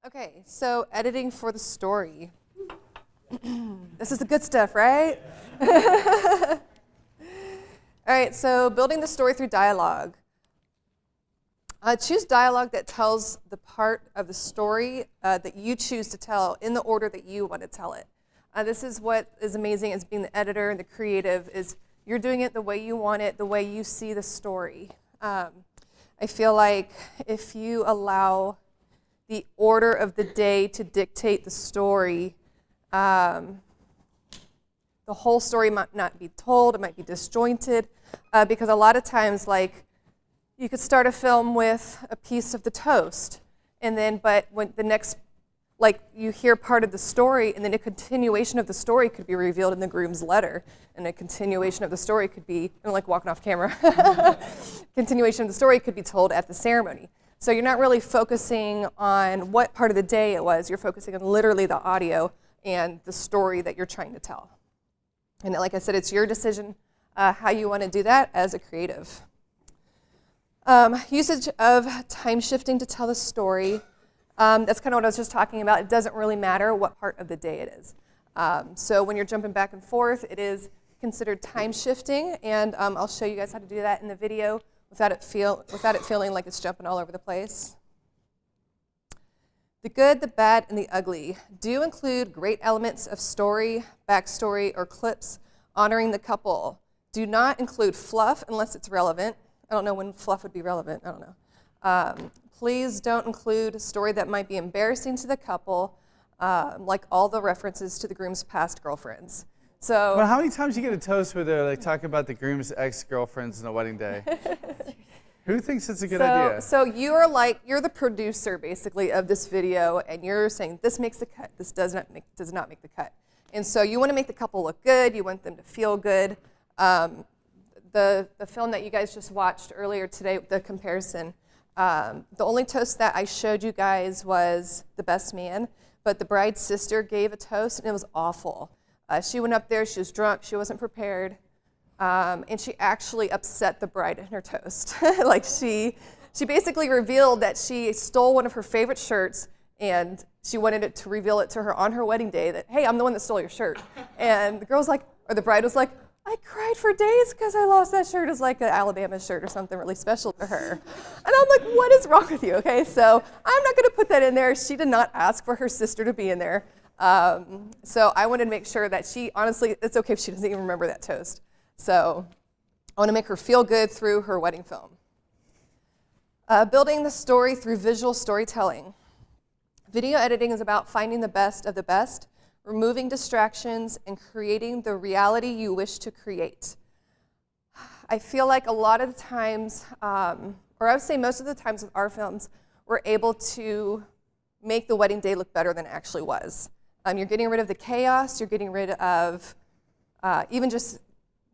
Okay, so editing for the story. This is the good stuff, right? All right, so building the story through dialogue. Choose dialogue that tells the part of the story that you choose to tell in the order that you want to tell it. This is what is amazing as being the editor and the creative is you're doing it the way you want it, the way you see the story. I feel like if you allow the order of the day to dictate the story, the whole story might not be told, it might be disjointed, because a lot of times, like, you could start a film with a piece of the toast, and then, but when the next, like, you hear part of the story, and then a continuation of the story could be revealed in the groom's letter, and a continuation of the story could be, I'm like walking off camera, continuation of the story could be told at the ceremony. So you're not really focusing on what part of the day it was, you're focusing on literally the audio and the story that you're trying to tell. And like I said, it's your decision how you want to do that as a creative. Usage of time shifting to tell the story. That's kind of what I was just talking about. It doesn't really matter what part of the day it is. So when you're jumping back and forth, it is considered time shifting, and I'll show you guys how to do that in the video without it feeling like it's jumping all over the place. The good, the bad, and the ugly do include great elements of story, backstory, or clips honoring the couple. Do not include fluff unless it's relevant. I don't know when fluff would be relevant. I don't know. Please don't include a story that might be embarrassing to the couple, like all the references to the groom's past girlfriends. So, well, how many times you get a toast where they're like talking about the groom's ex-girlfriends on the wedding day? Who thinks it's a good idea? So you're the producer basically of this video, and you're saying this makes the cut, this does not make the cut. And so you want to make the couple look good, you want them to feel good. The film that you guys just watched earlier today, the comparison, the only toast that I showed you guys was the best man, but the bride's sister gave a toast and it was awful. She went up there, she was drunk, she wasn't prepared, and she actually upset the bride in her toast. Like she basically revealed that she stole one of her favorite shirts, and she wanted it to reveal it to her on her wedding day that, hey, I'm the one that stole your shirt. And the bride was like, I cried for days because I lost that shirt. It's like an Alabama shirt or something really special to her. And I'm like, what is wrong with you? Okay, so I'm not gonna put that in there. She did not ask for her sister to be in there. So I wanted to make sure that honestly, it's okay if she doesn't even remember that toast. So I wanna make her feel good through her wedding film. Building the story through visual storytelling. Video editing is about finding the best of the best, removing distractions, and creating the reality you wish to create. I feel like a lot of the times, or I would say most of the times with our films, we're able to make the wedding day look better than it actually was. You're getting rid of the chaos, you're getting rid of even just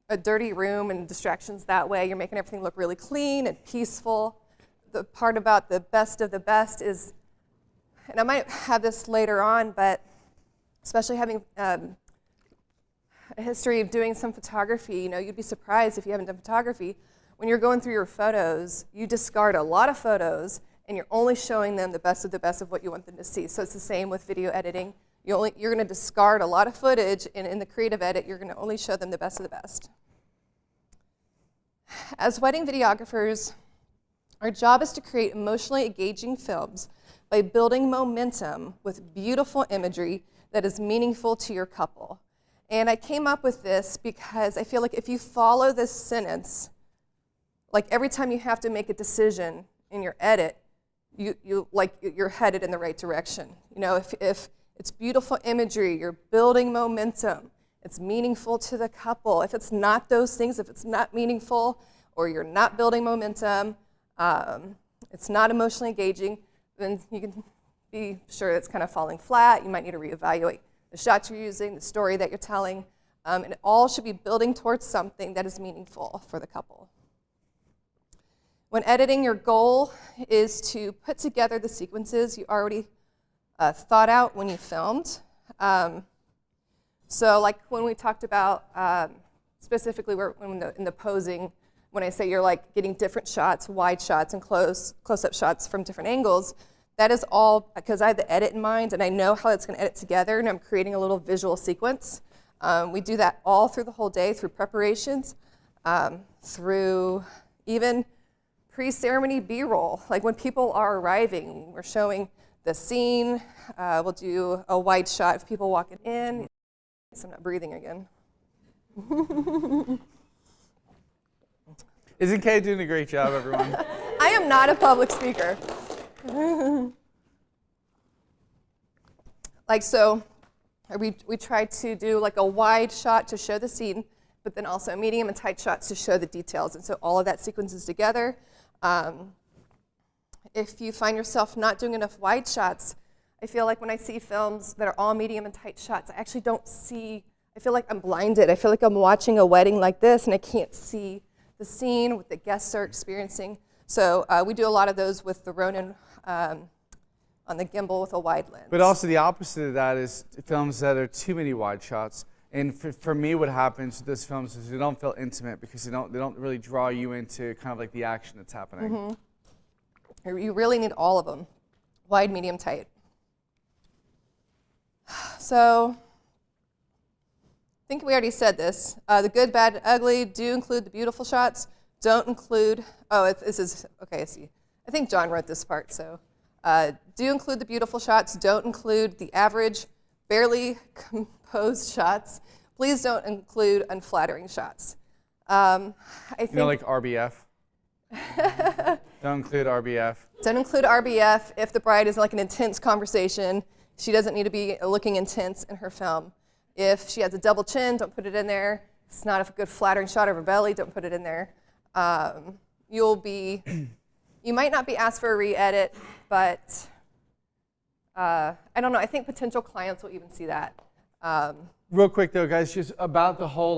a dirty room and distractions that way. You're making everything look really clean and peaceful. The part about the best of the best is, and I might have this later on, but especially having a history of doing some photography, you'd be surprised if you haven't done photography. When you're going through your photos, you discard a lot of photos, and you're only showing them the best of what you want them to see. So it's the same with video editing. You're going to discard a lot of footage, and in the creative edit, you're going to only show them the best of the best. As wedding videographers, our job is to create emotionally engaging films by building momentum with beautiful imagery that is meaningful to your couple. And I came up with this because I feel like if you follow this sentence, like every time you have to make a decision in your edit, you're headed in the right direction. If it's beautiful imagery, you're building momentum, it's meaningful to the couple. If it's not those things, if it's not meaningful, or you're not building momentum, it's not emotionally engaging, then you can be sure it's kind of falling flat. You might need to reevaluate the shots you're using, the story that you're telling, and it all should be building towards something that is meaningful for the couple. When editing, your goal is to put together the sequences you already thought out when you filmed. So like when we talked about, specifically in the posing, when I say you're like getting different shots, wide shots and close-up shots from different angles, That is all because I have the edit in mind, and I know how it's going to edit together, and I'm creating a little visual sequence. We do that all through the whole day, through preparations, through even pre-ceremony B-roll. Like when people are arriving, we're showing the scene. We'll do a wide shot of people walking in. I'm not breathing again. Isn't Kaye doing a great job, everyone? I am not a public speaker. Like so, we try to do like a wide shot to show the scene, but then also medium and tight shots to show the details. And so all of that sequences together. If you find yourself not doing enough wide shots, I feel like when I see films that are all medium and tight shots, I actually don't see, I feel like I'm blinded. I feel like I'm watching a wedding like this and I can't see the scene, what the guests are experiencing. So we do a lot of those with the Ronin on the gimbal with a wide lens. But also the opposite of that is films that are too many wide shots. And for me, what happens with those films is they don't feel intimate because they don't really draw you into kind of like the action that's happening. Mm-hmm. You really need all of them, wide, medium, tight. So I think we already said this. The good, bad, and ugly do include the beautiful shots. Don't include, this is, okay, I see. I think John wrote this part, so. Do include the beautiful shots. Don't include the average, barely composed shots. Please don't include unflattering shots. I think like RBF? Don't include RBF. Don't include RBF if the bride is like an intense conversation. She doesn't need to be looking intense in her film. If she has a double chin, don't put it in there. If it's not a good flattering shot of her belly, don't put it in there. You might not be asked for a re-edit, but I don't know. I think potential clients will even see that. Real quick though, guys, just about the whole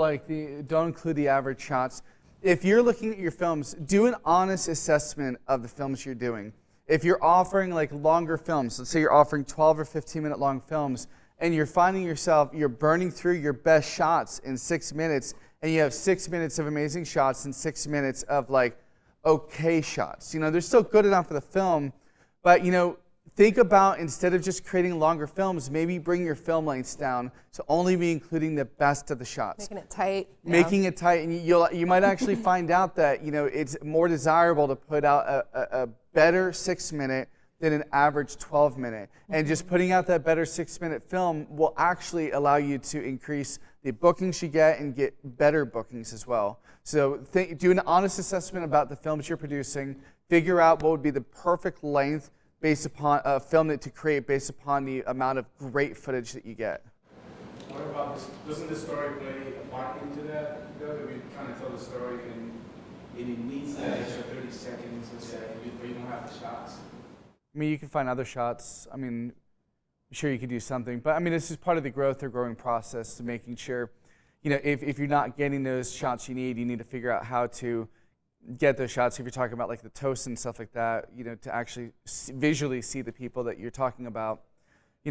don't include the average shots. If you're looking at your films, do an honest assessment of the films you're doing. If you're offering like longer films, let's say you're offering 12 or 15 minute long films, and you're finding yourself, you're burning through your best shots in 6 minutes, and you have 6 minutes of amazing shots and 6 minutes of like okay shots. They're still good enough for the film, but think about, instead of just creating longer films, maybe bring your film lengths down to only be including the best of the shots. Making it tight. Making it tight, and you might actually find out that it's more desirable to put out a better 6 minute than an average 12 minute. And just putting out that better 6 minute film will actually allow you to increase the bookings you get and get better bookings as well. So do an honest assessment about the films you're producing, figure out what would be the perfect length based upon a film to create based upon the amount of great footage that you get. What about this? Doesn't the story play a part into that? That we kind of tell the story and it needs that extra 30 seconds, let's say, but you don't have the shots. I mean, you can find other shots. I mean, I'm sure you could do something, but I mean, this is part of the growth or growing process to making sure, if you're not getting those shots you need to figure out how to get those shots. If you're talking about like the toast and stuff like that, to actually visually see the people that you're talking about.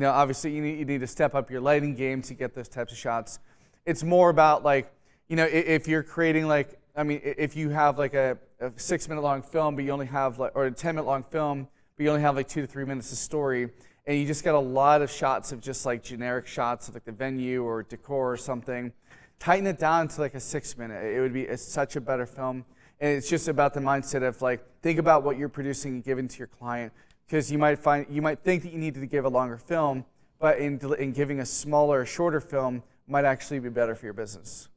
Obviously you need to step up your lighting game to get those types of shots. It's more about like, if you're creating like, if you have like a 6 minute long film, but you only have or a 10 minute long film, but you only have like 2 to 3 minutes of story, and you just got a lot of shots of just like generic shots of like the venue or decor or something, tighten it down to like a 6 minute. It's such a better film. And it's just about the mindset of like, think about what you're producing and giving to your client, because you might think that you need to give a longer film, but in giving a smaller, shorter film might actually be better for your business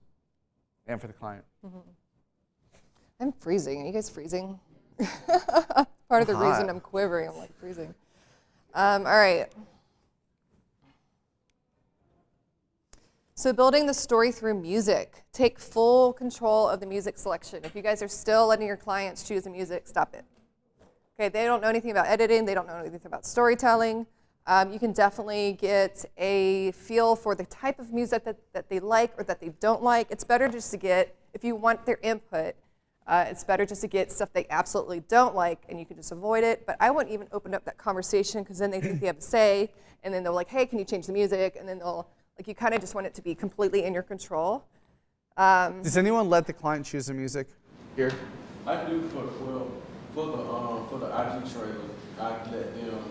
and for the client. Mm-hmm. I'm freezing. Are you guys freezing? Part of the reason I'm quivering, I'm like freezing. All right. So building the story through music. Take full control of the music selection. If you guys are still letting your clients choose the music, stop it. Okay, they don't know anything about editing. They don't know anything about storytelling. You can definitely get a feel for the type of music that they like or that they don't like. It's better just to get, if you want their input, it's better just to get stuff they absolutely don't like, and you can just avoid it. But I wouldn't even open up that conversation, because then they think they have a say, and then they're like, hey, can you change the music? And then they'll, you kind of just want it to be completely in your control. Does anyone let the client choose the music here? I do for the IG trailer. I let them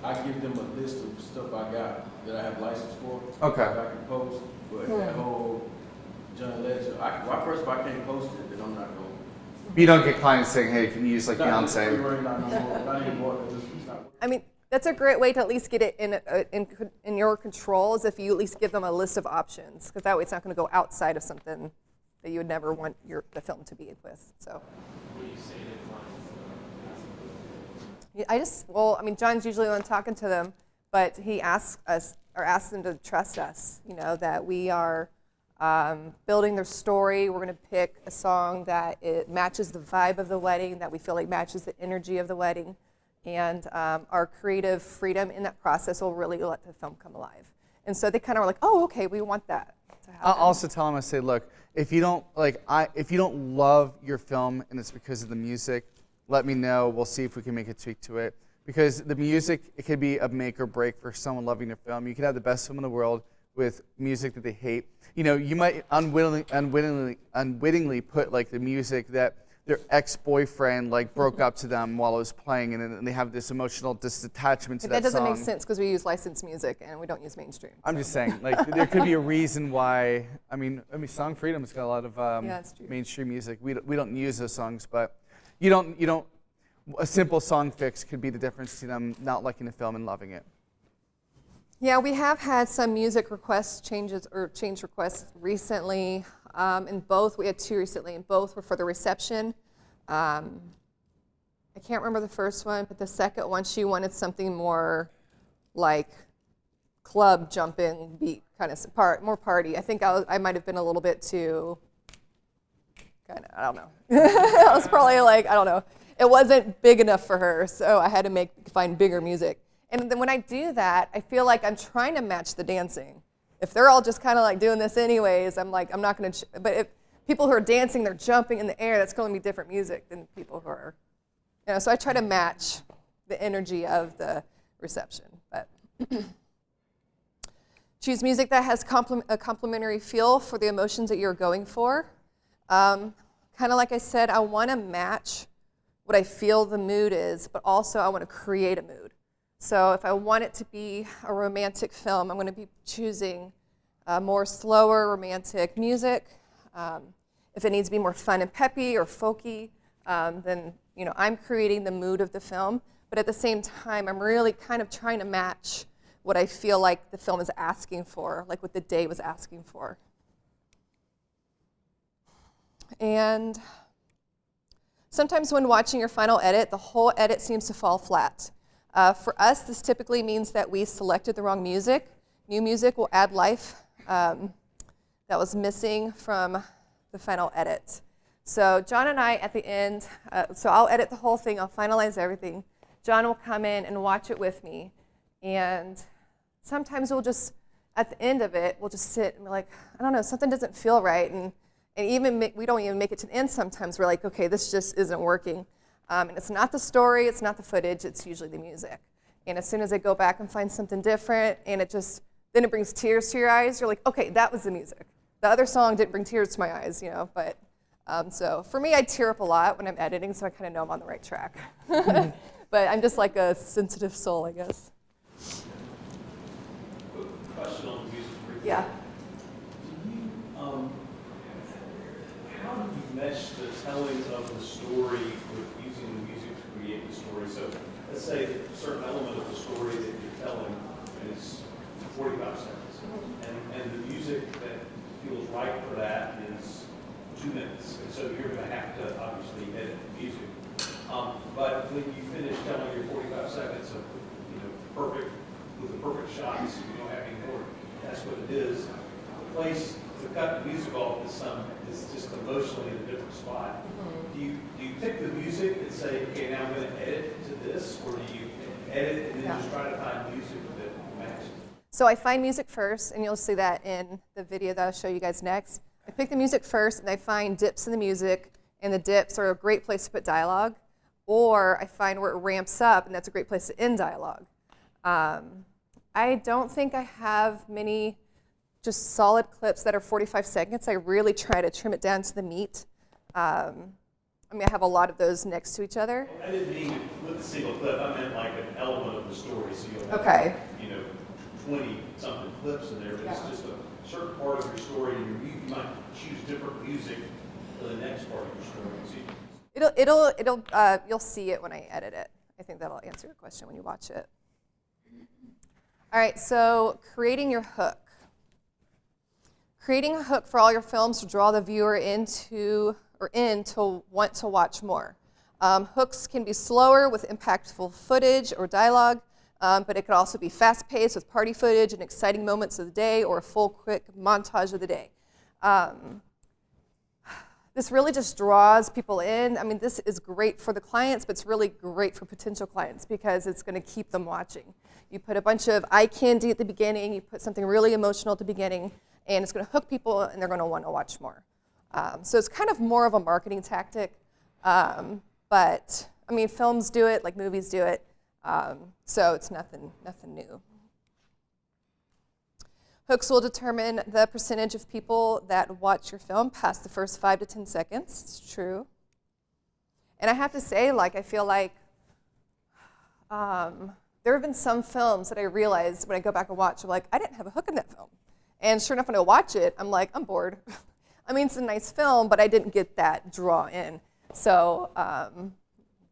I give them a list of stuff I got that I have license for. Okay. That I can post, but that whole John Legend, first if I can't post it, then I'm not going. You don't get clients saying, hey, can you use like Beyonce? Not anymore. It's not. I mean, that's a great way to at least get it in your control, is if you at least give them a list of options, because that way it's not going to go outside of something that you would never want the film to be with. So. I mean, John's usually the one talking to them, but he asks them to trust us, that we are building their story. We're going to pick a song that it matches the vibe of the wedding, that we feel like matches the energy of the wedding, and our creative freedom in that process will really let the film come alive. And so they kind of were like, oh, okay, we want that to happen. I'll also tell them, I say, look, if you don't love your film and it's because of the music, let me know. We'll see if we can make a tweak to it. Because the music, it could be a make or break for someone loving their film. You could have the best film in the world with music that they hate. You might unwittingly put like the music that their ex-boyfriend like broke up to them while it was playing, and then they have this emotional disattachment to that song. That doesn't make sense because we use licensed music and we don't use mainstream. I'm just saying, like, there could be a reason why. I mean, Song Freedom's got a lot of mainstream music. We don't use those songs, but you don't. A simple song fix could be the difference between them not liking the film and loving it. Yeah, we have had some music request change requests recently. In both, we had 2 recently, and both were for the reception. I can't remember the first one, but the second one, she wanted something more like club jumping beat, kind of more party. I think I might have been a little bit too, kind of, I don't know. I was probably like, I don't know. It wasn't big enough for her, so I had to find bigger music. And then when I do that, I feel like I'm trying to match the dancing. If they're all just kind of like doing this anyways, I'm like, I'm not going to, but if people who are dancing, they're jumping in the air, that's going to be different music than people who are, so I try to match the energy of the reception. But choose music that has a complementary feel for the emotions that you're going for. Kind of like I said, I want to match what I feel the mood is, but also I want to create a mood. So if I want it to be a romantic film, I'm going to be choosing more slower romantic music. If it needs to be more fun and peppy or folky, then I'm creating the mood of the film. But at the same time, I'm really kind of trying to match what I feel like the film is asking for, like what the day was asking for. And sometimes when watching your final edit, the whole edit seems to fall flat. For us, this typically means that we selected the wrong music. New music will add life that was missing from the final edit. So John and I at the end, so I'll edit the whole thing, I'll finalize everything. John will come in and watch it with me. And sometimes we'll just, at the end of it, we'll just sit and be like, I don't know, something doesn't feel right. And even we don't even make it to the end sometimes. We're like, okay, this just isn't working. And it's not the story, it's not the footage, it's usually the music. And as soon as I go back and find something different, and then it brings tears to your eyes, you're like, okay, that was the music. The other song didn't bring tears to my eyes, but so for me, I tear up a lot when I'm editing, so I kind of know I'm on the right track. But I'm just like a sensitive soul, I guess. Question on the music briefly. Yeah. How do you mesh the telling of the story with using the music to create the story? So let's say that a certain element of the story that you're telling is 45 seconds, and the music that feels right for that is 2 minutes. And so you're going to have to obviously edit the music. But when you finish telling your 45 seconds of with the perfect shots, you don't have any more. That's what it is. The place to cut the music off is just emotionally in a different spot. Do you pick the music and say, okay, now I'm going to edit to this, or do you edit and then just try to find music that matches? So I find music first, and you'll see that in the video that I'll show you guys next. I pick the music first, and I find dips in the music, and the dips are a great place to put dialogue. Or I find where it ramps up, and that's a great place to end dialogue. I don't think I have many just solid clips that are 45 seconds. I really try to trim it down to the meat. I mean, I have a lot of those next to each other. I didn't mean with a single clip. I meant like an element of the story. So you'll have, Okay. 20-something clips in there, but it's just a certain part of your story, and you might choose different music for the next part of your story. So You'll see it when I edit it. I think that'll answer your question when you watch it. All right, so creating your hook. Creating a hook for all your films to draw the viewer in to want to watch more. Hooks can be slower with impactful footage or dialogue, but it could also be fast-paced with party footage and exciting moments of the day or a full, quick montage of the day. This really just draws people in. I mean, this is great for the clients, but it's really great for potential clients because it's going to keep them watching. You put a bunch of eye candy at the beginning, you put something really emotional at the beginning, and it's going to hook people, and they're going to want to watch more. So it's kind of more of a marketing tactic, but I mean, films do it, like movies do it, so it's nothing new. Hooks will determine the percentage of people that watch your film past the first 5 to 10 seconds. It's true. And I have to say, like, I feel like there have been some films that I realized when I go back and watch, I'm like, I didn't have a hook in that film. And sure enough, when I watch it, I'm like, I'm bored. I mean, it's a nice film, but I didn't get that draw in. So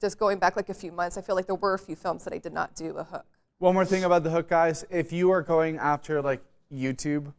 just going back like a few months, I feel like there were a few films that I did not do a hook. One more thing about the hook, guys. If you are going after like YouTube,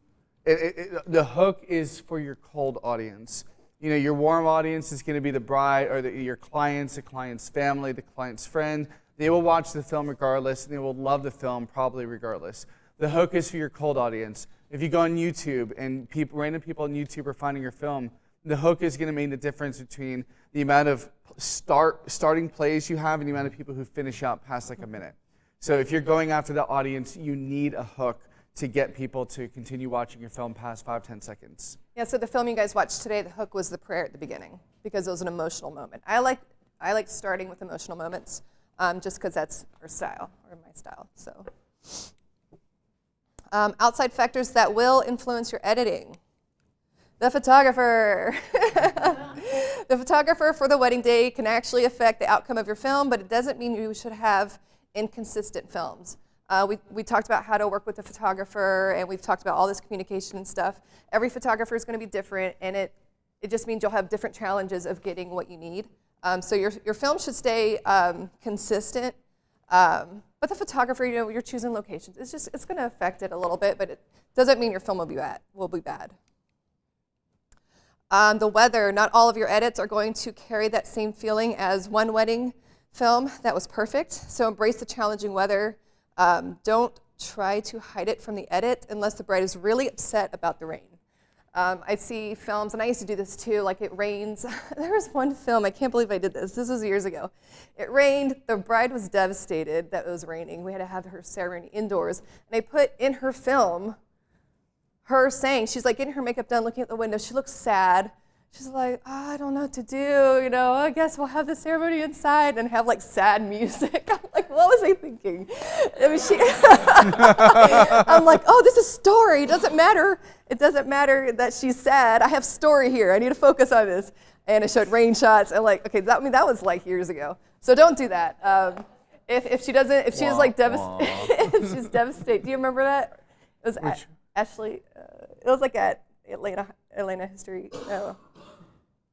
the hook is for your cold audience. You know, your warm audience is going to be the bride or your clients, the client's family, the client's friend. They will watch the film regardless, and they will love the film probably regardless. The hook is for your cold audience. If you go on YouTube and random people on YouTube are finding your film, the hook is going to make the difference between the amount of starting plays you have and the amount of people who finish out past like a minute. So if you're going after the audience, you need a hook to get people to continue watching your film past 5-10 seconds. Yeah, so the film you guys watched today, the hook was the prayer at the beginning because it was an emotional moment. I like starting with emotional moments just because that's our style, or my style. So, outside factors that will influence your editing. The photographer. The photographer for the wedding day can actually affect the outcome of your film, but it doesn't mean you should have inconsistent films. We talked about how to work with the photographer, and we've talked about all this communication and stuff. Every photographer is going to be different, and it just means you'll have different challenges of getting what you need. So your film should stay consistent, but the photographer, you're choosing locations. It's going to affect it a little bit, but it doesn't mean your film will be bad. The weather, not all of your edits are going to carry that same feeling as one wedding film that was perfect. So embrace the challenging weather. Don't try to hide it from the edit unless the bride is really upset about the rain. I see films, and I used to do this too, like it rains. There was one film, I can't believe I did this. This was years ago. It rained, the bride was devastated that it was raining. We had to have her ceremony indoors. And I put in her film her saying, she's like getting her makeup done, looking at the window. She looks sad. She's like, I don't know what to do, I guess we'll have the ceremony inside and have like sad music. I'm like, what was I thinking? I mean, I'm like, oh, this is story. It doesn't matter. It doesn't matter that she's sad. I have story here. I need to focus on this. And it showed rain shots. And like, okay, that was like years ago. So don't do that. If she's like devastated, if she's devastated. Do you remember that? It was Ashley. It was like at Atlanta History.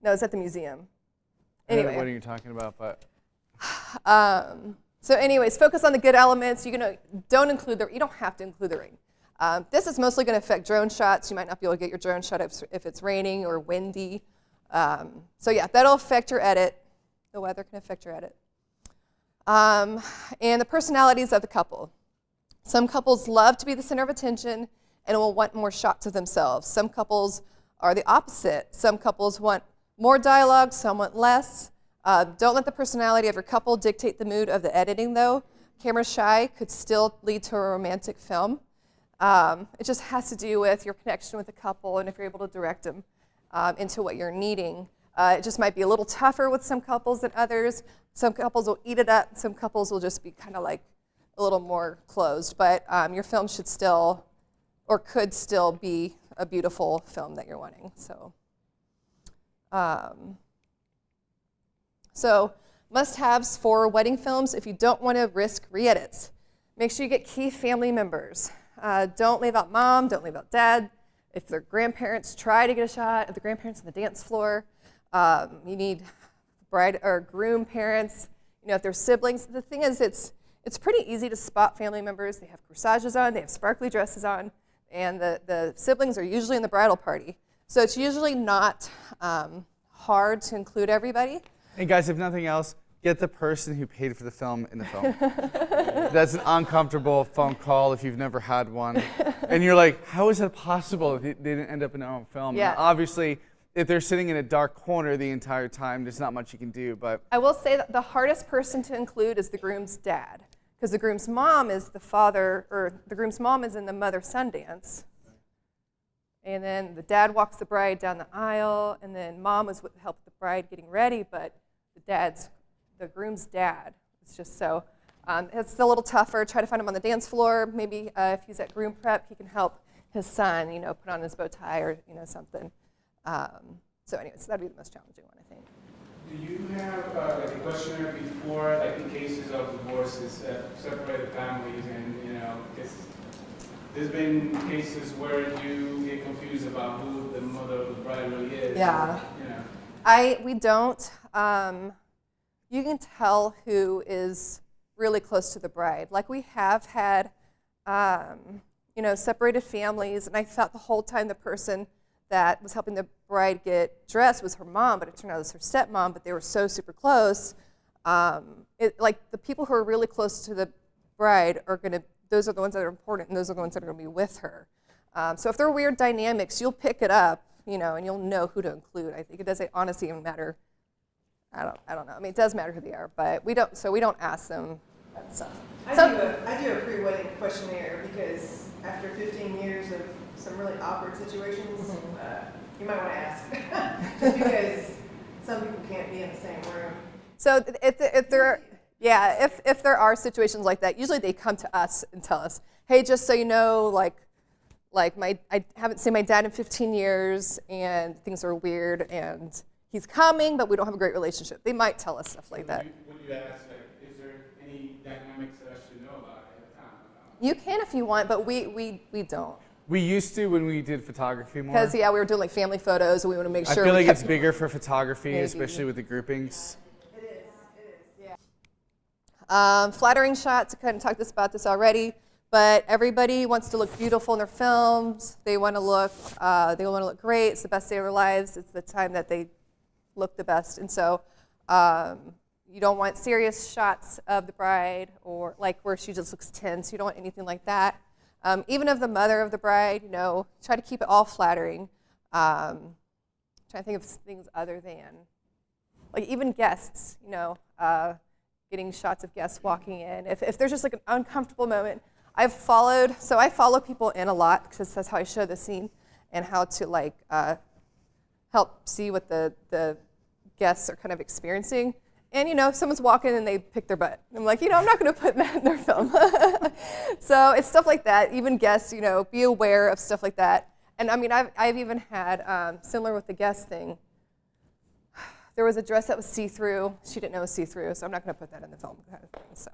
No, it's at the museum. Anyway. What are you talking about? But so anyways, focus on the good elements. You don't have to include the rain. This is mostly going to affect drone shots. You might not be able to get your drone shot if it's raining or windy. So yeah, that'll affect your edit. The weather can affect your edit. And the personalities of the couple. Some couples love to be the center of attention and will want more shots of themselves. Some couples are the opposite. Some couples want more dialogue, some want less. Don't let the personality of your couple dictate the mood of the editing, though. Camera shy could still lead to a romantic film. It just has to do with your connection with the couple and if you're able to direct them into what you're needing. It just might be a little tougher with some couples than others. Some couples will eat it up. Some couples will just be kind of like a little more closed. But your film should still, or could still be a beautiful film that you're wanting. So, So must-haves for wedding films if you don't want to risk re-edits. Make sure you get key family members. Don't leave out mom, don't leave out dad. If they're grandparents, try to get a shot of the grandparents on the dance floor. You need bride or groom parents. You know, if they're siblings. The thing is, it's pretty easy to spot family members. They have corsages on, they have sparkly dresses on, and the siblings are usually in the bridal party. So it's usually not hard to include everybody. And guys, if nothing else, get the person who paid for the film in the film. That's an uncomfortable phone call if you've never had one. And you're like, how is it possible if they didn't end up in their own film? Yeah. And obviously, if they're sitting in a dark corner the entire time, there's not much you can do. But I will say that the hardest person to include is the groom's dad, because the groom's mom is the father, or the groom's mom is in the mother-son dance. And then the dad walks the bride down the aisle, and then mom was with help the bride getting ready, but the groom's dad. It's just so, it's a little tougher. Try to find him on the dance floor. Maybe if he's at groom prep, he can help his son, you know, put on his bow tie or, you know, something. So anyways, that'd be the most challenging one, I think. Do you have like a questionnaire before, like in cases of divorces, separated families, and you know, there's been cases where you get confused about who the mother of the bride really is. Yeah. Or, you know. We don't. You can tell who is really close to the bride. Like we have had, you know, separated families, and I thought the whole time the person that was helping the bride get dressed was her mom, but it turned out it was her stepmom, but they were so super close. Like the people who are really close to the bride are gonna, those are the ones that are important, and those are the ones that are gonna be with her. So if there are weird dynamics, you'll pick it up, you know, and you'll know who to include. I think it doesn't honestly even matter. I don't know. I mean, it does matter who they are, but we don't ask them that stuff. I do a pre-wedding questionnaire because after 15 years of some really awkward situations, you might want to ask. Just because some people can't be in the same room. So if there are situations like that, usually they come to us and tell us, hey, just so you know, I haven't seen my dad in 15 years and things are weird and he's coming, but we don't have a great relationship. They might tell us stuff like that. Would you ask, like, is there any dynamics that I should know about at the time? You can if you want, but we don't. we used to when we did photography more. Because, yeah, we were doing like family photos, and we want to make sure I feel we like kept it's bigger for photography, Maybe. especially with the groupings. It is, yeah. Flattering shots, I kind of talked about this already, but everybody wants to look beautiful in their films. They want to look great. It's the best day of their lives. It's the time that they look the best. And so you don't want serious shots of the bride or like where she just looks tense. You don't want anything like that. Even of the mother of the bride, you know, try to keep it all flattering. Trying to think of things other than, like even guests, you know, getting shots of guests walking in. If there's just like an uncomfortable moment, I follow people in a lot because that's how I show the scene and how to like help see what the guests are kind of experiencing. And, you know, if someone's walking and they pick their butt, I'm like, you know, I'm not going to put that in their film. So it's stuff like that. Even guests, you know, be aware of stuff like that. And, I mean, I've even had, similar with the guest thing, there was a dress that was see-through. She didn't know it was see-through, so I'm not going to put that in the film kind of thing. So.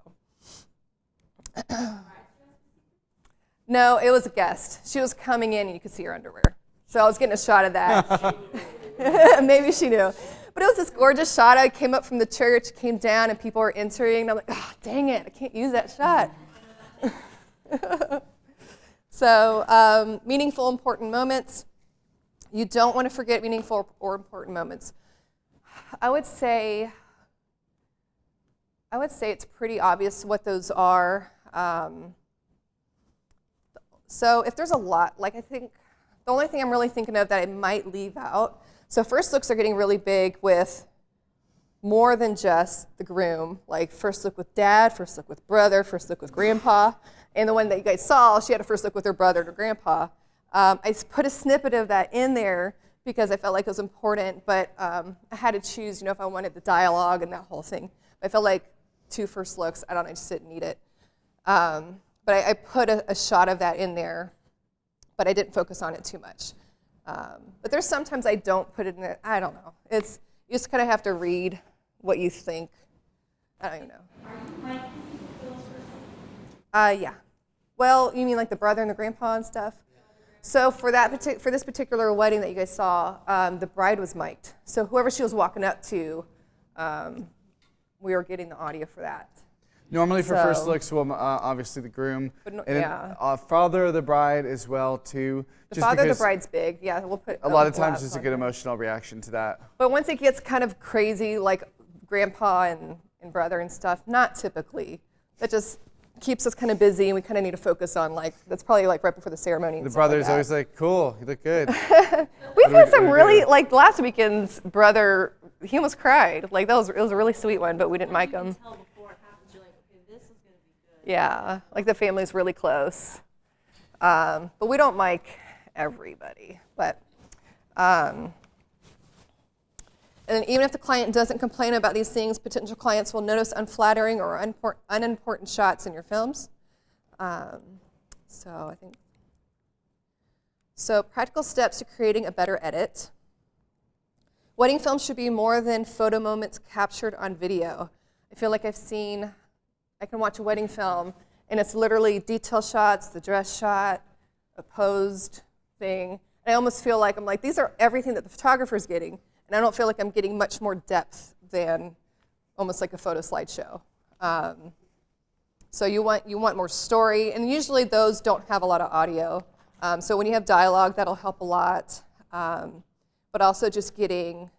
No, it was a guest. She was coming in and you could see her underwear. So I was getting a shot of that. Maybe she knew. But it was this gorgeous shot. I came up from the church, came down, and people were entering. And I'm like, oh, dang it, I can't use that shot. So meaningful, important moments. You don't want to forget meaningful or important moments. I would say it's pretty obvious what those are. So if there's a lot, like I think the only thing I'm really thinking of that I might leave out, so first looks are getting really big with more than just the groom, like first look with dad, first look with brother, first look with grandpa. And the one that you guys saw, she had a first look with her brother and her grandpa. I put a snippet of that in there because I felt like it was important, but I had to choose, you know, if I wanted the dialogue and that whole thing. I felt like 2 first looks, I just didn't need it. But I put a shot of that in there, but I didn't focus on it too much. But there's sometimes I don't put it in there. I don't know. You just kind of have to read what you think. I don't even know. Are you miking those first? Yeah. Well, you mean like the brother and the grandpa and stuff? So for this particular wedding that you guys saw, the bride was mic'd. So whoever she was walking up to, we were getting the audio for that. Normally for So- first looks, well, obviously the groom, But no- and then, yeah. father of the bride as well too. The just father of the because bride's big. Yeah, we'll put a lot of we'll times have there's a on good there. emotional reaction to that. But once it gets kind of crazy, like grandpa and brother and stuff, not typically. That just keeps us kind of busy, and we kind of need to focus on like that's probably like right before the ceremony. And The stuff like brother's that. always like, "Cool, you look good." We've What had do some we really do? like last weekend's brother. He almost cried. Like it was a really sweet one, but we didn't mic You him. can tell before it happens, you're like, okay, this is going to be good. Yeah, like the family's really close. But we don't mic everybody. But and then even if the client doesn't complain about these things, potential clients will notice unflattering or unimportant shots in your films. So practical steps to creating a better edit. Wedding films should be more than photo moments captured on video. I feel like I can watch a wedding film and it's literally detail shots, the dress shot, a posed thing. And I almost feel like these are everything that the photographer's getting, and I don't feel like I'm getting much more depth than almost like a photo slideshow. So you want more story, and usually those don't have a lot of audio. So when you have dialogue, that'll help a lot. But also just getting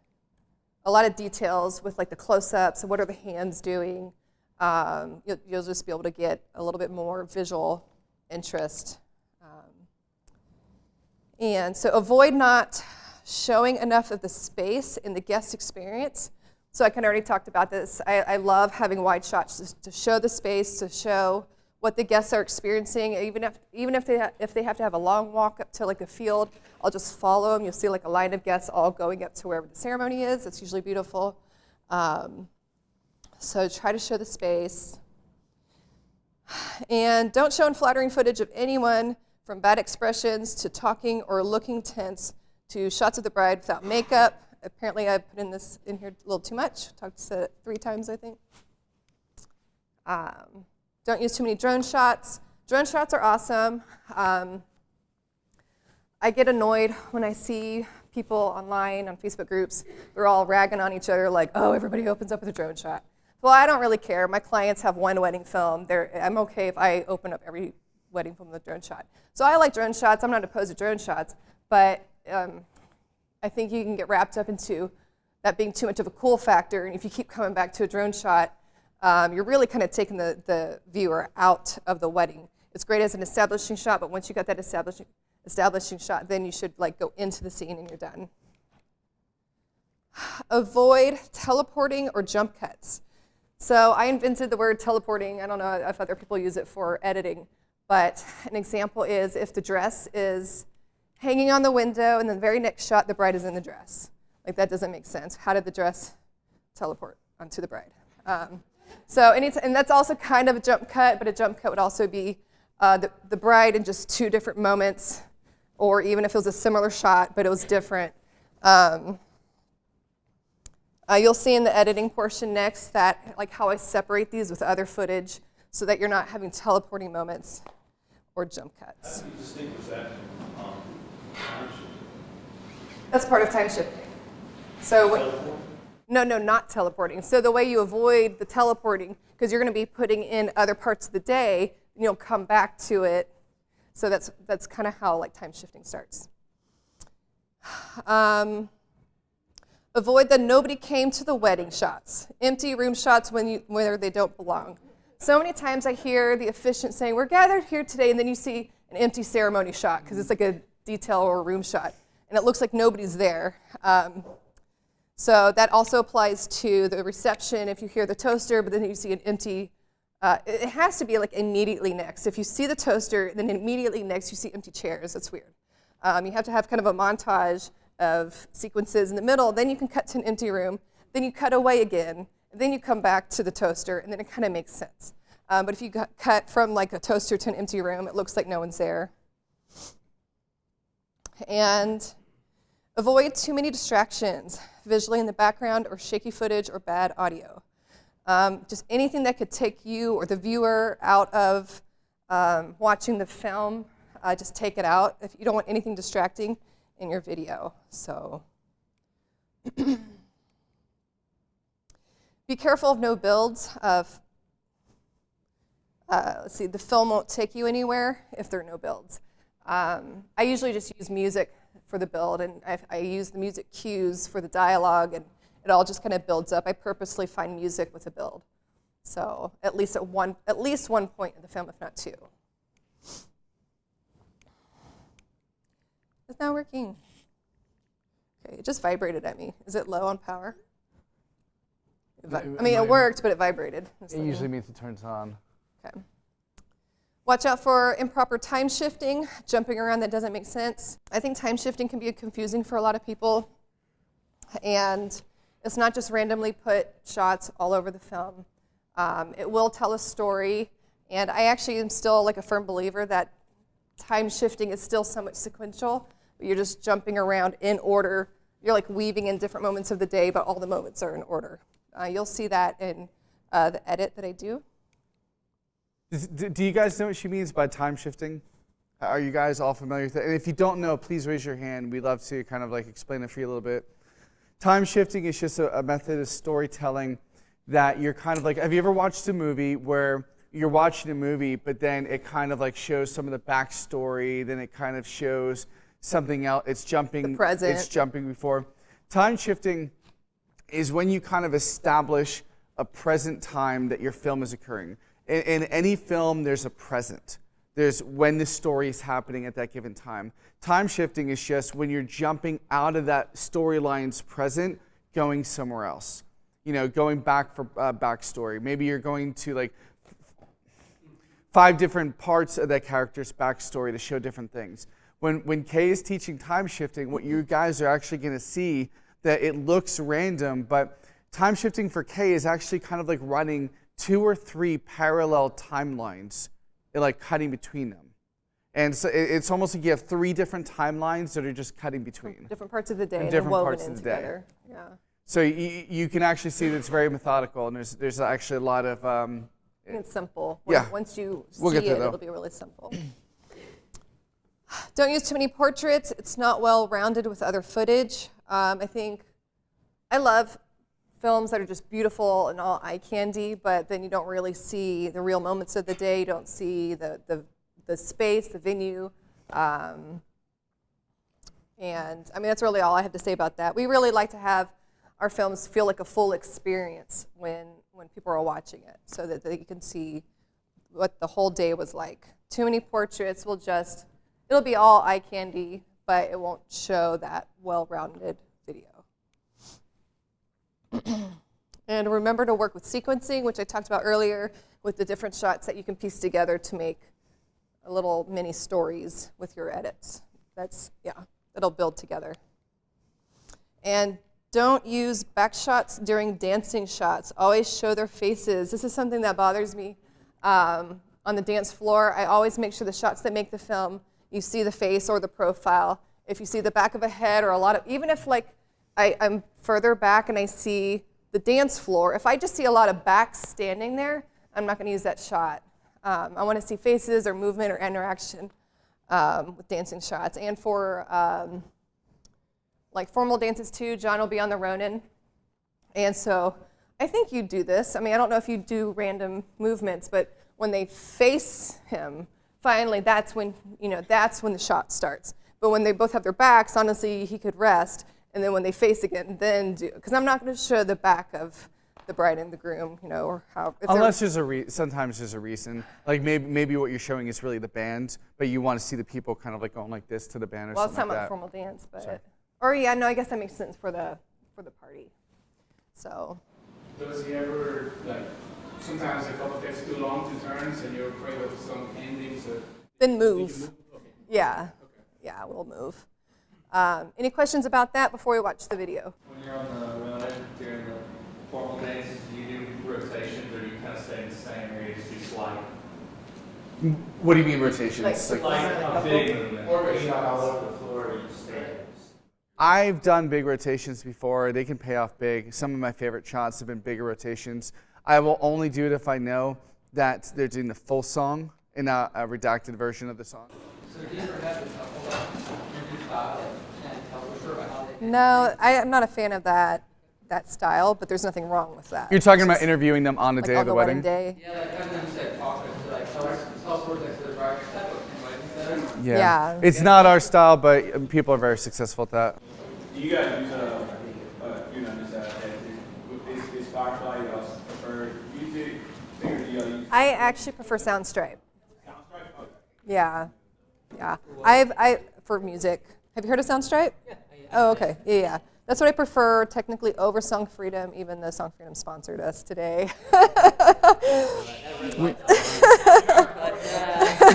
a lot of details with like the close-ups and what are the hands doing. You'll just be able to get a little bit more visual interest. And so avoid not showing enough of the space in the guest experience. So I kind of already talked about this. I love having wide shots to show the space, to show what the guests are experiencing. Even if they have to have a long walk up to like a field, I'll just follow them. You'll see like a line of guests all going up to wherever the ceremony is. It's usually beautiful. So try to show the space. And don't show unflattering footage of anyone, from bad expressions to talking or looking tense to shots of the bride without makeup. Apparently I put this in here a little too much. Talked to it 3 times, I think. Don't use too many drone shots. Drone shots are awesome. I get annoyed when I see people online on Facebook groups. They're all ragging on each other like, oh, everybody opens up with a drone shot. Well, I don't really care. My clients have one wedding film. I'm okay if I open up every wedding film with a drone shot. So I like drone shots. I'm not opposed to drone shots, but I think you can get wrapped up into that being too much of a cool factor. And if you keep coming back to a drone shot, you're really kind of taking the viewer out of the wedding. It's great as an establishing shot, but once you got that establishing shot, then you should like go into the scene and you're done. Avoid teleporting or jump cuts. So I invented the word teleporting. I don't know if other people use it for editing, but an example is if the dress is hanging on the window and then the very next shot, the bride is in the dress. Like that doesn't make sense. How did the dress teleport onto the bride? And that's also kind of a jump cut, but a jump cut would also be the bride in just 2 different moments, or even if it was a similar shot, but it was different. You'll see in the editing portion next that like how I separate these with other footage so that you're not having teleporting moments or jump cuts. How do you distinguish that from time shifting? That's part of time shifting. So Teleport? No, not teleporting. So the way you avoid the teleporting, because you're going to be putting in other parts of the day, and you'll come back to it. So that's kind of how like time shifting starts. Avoid the nobody came to the wedding shots, empty room shots where they don't belong. So many times I hear the officiant saying, we're gathered here today, and then you see an empty ceremony shot because it's like a detail or a room shot, and it looks like nobody's there. So that also applies to the reception. If you hear the toaster, but then you see an empty, it has to be like immediately next. If you see the toaster, then immediately next you see empty chairs. That's weird. You have to have kind of a montage of sequences in the middle. Then you can cut to an empty room. Then you cut away again. Then you come back to the toaster, and then it kind of makes sense. But if you cut from like a toaster to an empty room, it looks like no one's there. And Avoid too many distractions, visually in the background or shaky footage or bad audio. Just anything that could take you or the viewer out of watching the film, just take it out if you don't want anything distracting in your video. So be careful of no builds. Let's see, the film won't take you anywhere if there are no builds. I usually just use music for the build, and I use the music cues for the dialogue, and it all just kind of builds up. I purposely find music with a build. So at least one point in the film, if not two. It's not working. Okay, it just vibrated at me. Is it low on power? It worked, but it vibrated. It usually means it turns on. Okay. Watch out for improper time shifting, jumping around that doesn't make sense. I think time shifting can be confusing for a lot of people. And it's not just randomly put shots all over the film. It will tell a story. And I actually am still like a firm believer that time shifting is still somewhat sequential. But you're just jumping around in order. You're like weaving in different moments of the day, but all the moments are in order. You'll see that in the edit that I do. Do you guys know what she means by time shifting? Are you guys all familiar with it? And if you don't know, please raise your hand. We'd love to kind of like explain it for you a little bit. Time shifting is just a method of storytelling that you're kind of like, have you ever watched a movie where you're watching a movie, but then it kind of like shows some of the backstory, then it kind of shows something else, it's jumping before. Time shifting is when you kind of establish a present time that your film is occurring. In any film, there's a present. There's when the story is happening at that given time. Time shifting is just when you're jumping out of that storyline's present, going somewhere else. You know, going back for backstory. Maybe you're going to like 5 different parts of that character's backstory to show different things. When Kaye is teaching time shifting, what you guys are actually going to see that it looks random, but time shifting for Kaye is actually kind of like running 2 or 3 parallel timelines and like cutting between them. And so it's almost like you have 3 different timelines that are just cutting between. Different parts of the day, and different woven parts in of the day. together. Yeah. So you can actually see that it's very methodical, and there's actually a lot of... it's simple. Yeah. Once you We'll see get there, it, though. it'll be really simple. Don't use too many portraits. It's not well rounded with other footage. I love films that are just beautiful and all eye candy, but then you don't really see the real moments of the day. You don't see the space, the venue. And I mean, that's really all I have to say about that. We really like to have our films feel like a full experience when people are watching it, so that they can see what the whole day was like. Too many portraits will just, it'll be all eye candy, but it won't show that well-rounded video. And remember to work with sequencing, which I talked about earlier, with the different shots that you can piece together to make a little mini stories with your edits. It'll build together. And don't use back shots during dancing shots. Always show their faces. This is something that bothers me. On the dance floor, I always make sure the shots that make the film, you see the face or the profile. If you see the back of a head or a lot of, even if like I'm further back and I see the dance floor, if I just see a lot of backs standing there, I'm not going to use that shot. I want to see faces or movement or interaction with dancing shots. And for like formal dances too, John will be on the Ronin. And so I think you do this. I mean, I don't know if you do random movements, but when they face him, finally that's when the shot starts. But when they both have their backs, honestly, he could rest. And then when they face again, then do, because I'm not going to show the back of the bride and the groom, or how. Unless sometimes there's a reason. Like maybe what you're showing is really the band, but you want to see the people kind of like going like this to the band or well, something like that. Well, it's not like formal dance, but Sorry. I guess that makes sense for the party. So. Does he ever, like, sometimes the couple takes too long to turn, so you're afraid of some endings? Then move. Okay. Yeah. Okay. Yeah, we'll move. Any questions about that before we watch the video? When you're on the run during the formal dances, do you do rotations, or do you kind of stay in the same area, just do slight? What do you mean rotations? Like Like a big movement. Or a shot all over the floor, or you stay. I've done big rotations before. They can pay off big. Some of my favorite shots have been bigger rotations. I will only do it if I know that they're doing the full song and not a redacted version of the song. So do you ever have a couple that you style and tell the story about how they No, I'm not a fan of that style, but there's nothing wrong with that. You're talking about interviewing them on the like day on of the the wedding? day. Yeah, like everyone said, talk to like tell stories like the driver type of wedding setting. Yeah. It's not our style, but people are very successful at that. Do you guys use is Firefly y'all's preferred music? Or do y'all use I actually prefer Soundstripe. Soundstripe? Okay. Yeah. For music. Have you heard of Soundstripe? Yeah. Oh, okay. Yeah. That's what I prefer technically over Song Freedom, even though Song Freedom sponsored us today.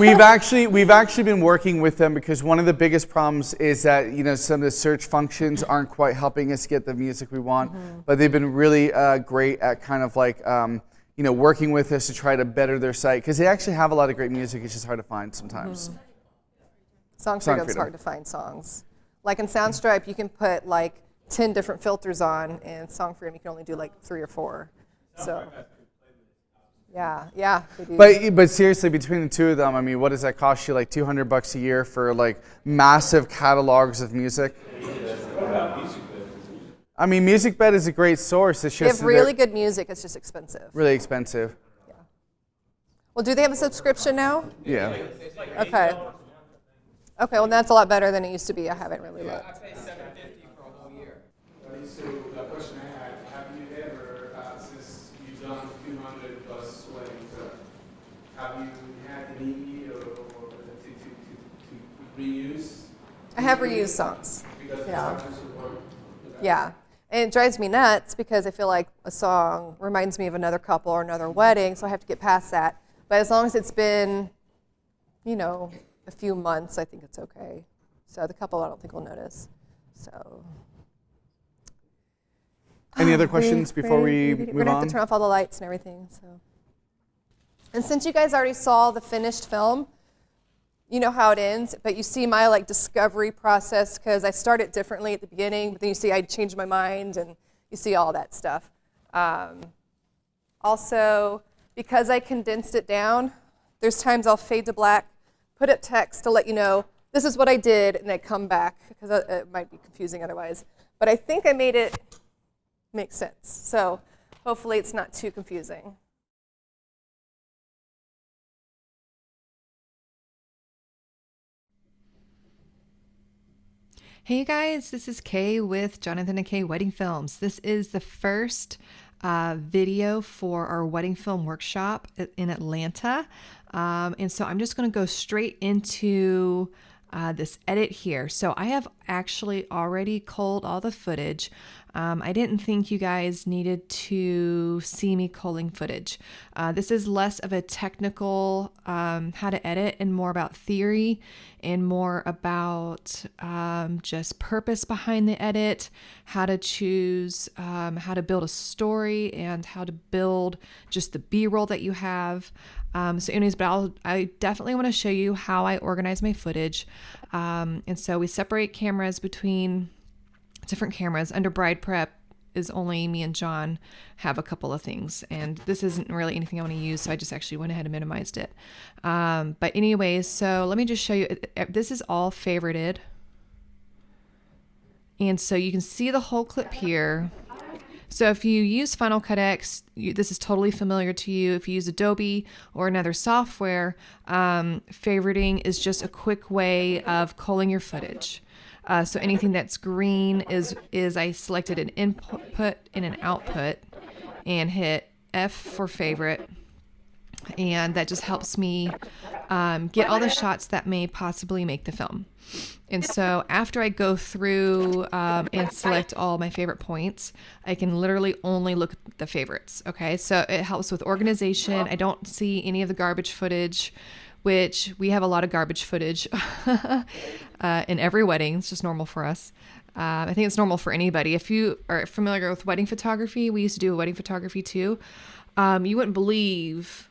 We've actually been working with them because one of the biggest problems is that some of the search functions aren't quite helping us get the music we want, but they've been really great at kind of like working with us to try to better their site because they actually have a lot of great music. It's just hard to find sometimes. Song Freedom's hard to find songs. Like in Soundstripe, you can put like 10 different filters on, and Song Freedom you can only do like 3 or 4. So. Yeah, they do. But seriously, between the two of them, I mean, what does that cost you? Like $200 a year for like massive catalogs of music? I mean, MusicBed is a great source. It's They just have really good music. It's just expensive. really expensive. Yeah. Well, do they have a subscription now? Yeah. Okay. Okay, well that's a lot better than it used to be. I haven't really looked. I pay $750 for a whole year. So the question I had, have you ever, since you've done 200 plus weddings, have you had the need or to reuse? I have reused songs. Because Yeah. the songs support. Yeah. And it drives me nuts because I feel like a song reminds me of another couple or another wedding, so I have to get past that. But as long as it's been, a few months, I think it's okay. So the couple I don't think will notice. So. Any other questions before we We're move gonna have on? to turn off all the lights and everything. So. And since you guys already saw the finished film, you know how it ends, but you see my like discovery process because I start it differently at the beginning, but then you see I changed my mind and you see all that stuff. Also, because I condensed it down, there's times I'll fade to black, put up text to let you know this is what I did, and I come back because it might be confusing otherwise. But I think I made it make sense. So hopefully it's not too confusing. Hey guys, this is Kaye with Jonathan and Kaye Wedding Films. This is the first video for our wedding film workshop in Atlanta. And so I'm just going to go straight into this edit here. So I have actually already culled all the footage. I didn't think you guys needed to see me culling footage. This is less of a technical how to edit and more about theory and more about just purpose behind the edit, how to choose, how to build a story and how to build just the B-roll that you have. So anyways, but I definitely want to show you how I organize my footage. And so we separate cameras between different cameras. Under bride prep is only me and John have a couple of things, and this isn't really anything I want to use, so I just actually went ahead and minimized it. But anyways, so let me just show you. This is all favorited, and so you can see the whole clip here. So if you use Final Cut X, this is totally familiar to you. If you use Adobe or another software, favoriting is just a quick way of culling your footage. So anything that's green is I selected an input and an output and hit F for favorite. And that just helps me get all the shots that may possibly make the film. And so after I go through and select all my favorite points, I can literally only look at the favorites. Okay, so it helps with organization. I don't see any of the garbage footage, which we have a lot of garbage footage in every wedding. It's just normal for us. I think it's normal for anybody. If you are familiar with wedding photography, we used to do a wedding photography too. You wouldn't believe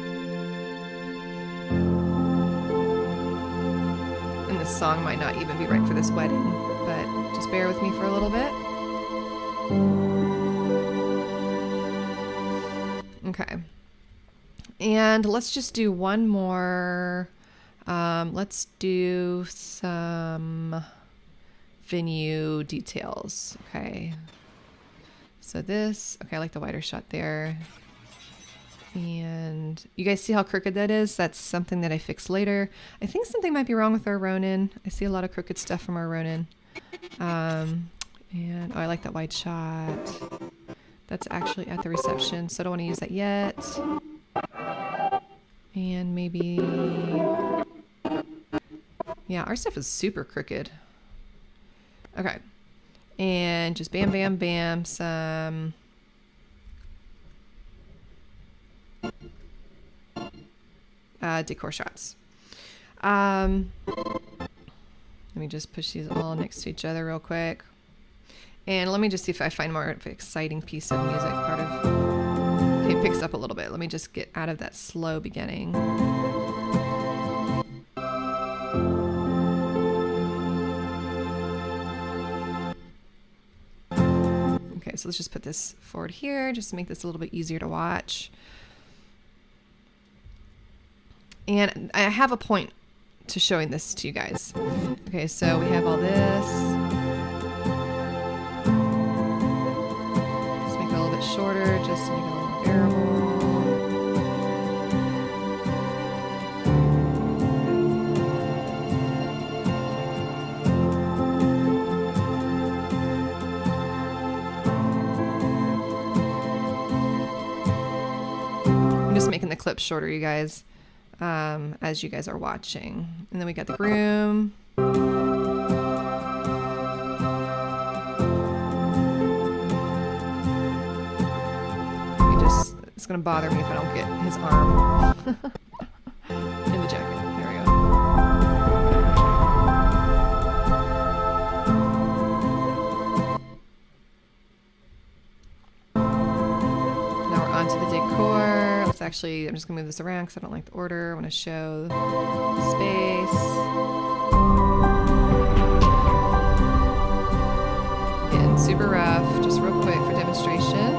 this song might not even be right for this wedding, but just bear with me for a little bit. Okay. And let's just do one more. Let's do some venue details. Okay. So this, okay, I like the wider shot there. And you guys see how crooked that is? That's something that I fix later. I think something might be wrong with our Ronin. I see a lot of crooked stuff from our Ronin. And oh, I like that wide shot. That's actually at the reception, so I don't want to use that yet. And maybe, yeah, our stuff is super crooked. Okay. And just bam, bam, bam, some decor shots. Let me just push these all next to each other real quick. And let me just see if I find more of an exciting piece of music. Part of, okay, it picks up a little bit. Let me just get out of that slow beginning. Okay, so let's just put this forward here, just to make this a little bit easier to watch. And I have a point to showing this to you guys. Okay, so we have all this. Let's make it a little bit shorter, just to make it a little more bearable. I'm just making the clip shorter, you guys. As you guys are watching. And then we got the groom. It's gonna bother me if I don't get his arm in the jacket. There we go. Now we're on to the decor. Actually, I'm just gonna move this around because I don't like the order. I want to show space. Again, super rough, just real quick for demonstration.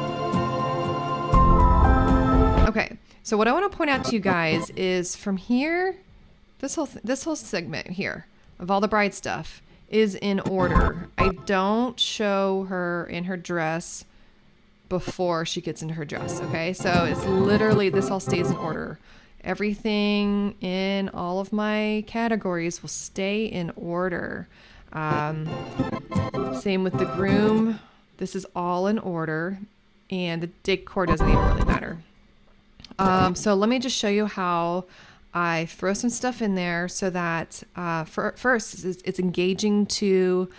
Okay, so what I want to point out to you guys is from here, this whole segment here of all the bride stuff is in order. I don't show her in her dress before she gets into her dress, okay? So it's literally, this all stays in order. Everything in all of my categories will stay in order. Same with the groom. This is all in order, and the decor doesn't even really matter. So let me just show you how I throw some stuff in there so that first it's engaging to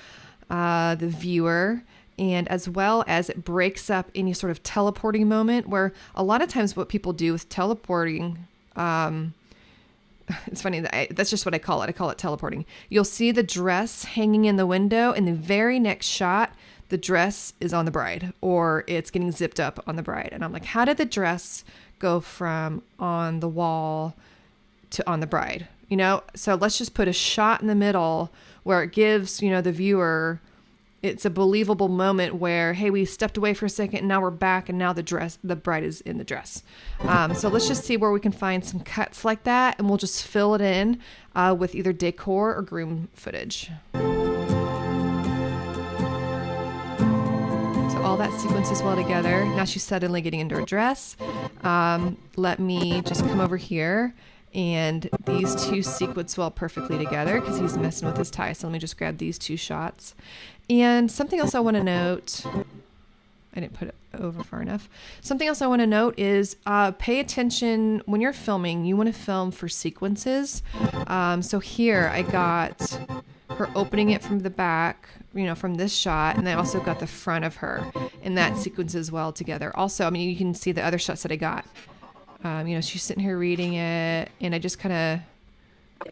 the viewer, and as well as it breaks up any sort of teleporting moment, where a lot of times what people do with teleporting, it's funny, that's just what I call it. I call it teleporting. You'll see the dress hanging in the window, and the very next shot, the dress is on the bride, or it's getting zipped up on the bride. And I'm like, how did the dress go from on the wall to on the bride? You know, so let's just put a shot in the middle where it gives, you know, the viewer, it's a believable moment where, hey, we stepped away for a second and now we're back, and now the bride is in the dress. So let's just see where we can find some cuts like that, and we'll just fill it in with either decor or groom footage. So all that sequences well together. Now she's suddenly getting into her dress. Let me just come over here, and these two sequence well perfectly together because he's messing with his tie. So let me just grab these two shots. And something else I want to note, I didn't put it over far enough. Something else I want to note is pay attention when you're filming. You want to film for sequences. So here I got her opening it from the back, you know, from this shot, and I also got the front of her, and that sequences well together. Also, I mean, you can see the other shots that I got. You know, she's sitting here reading it, and I just kind of,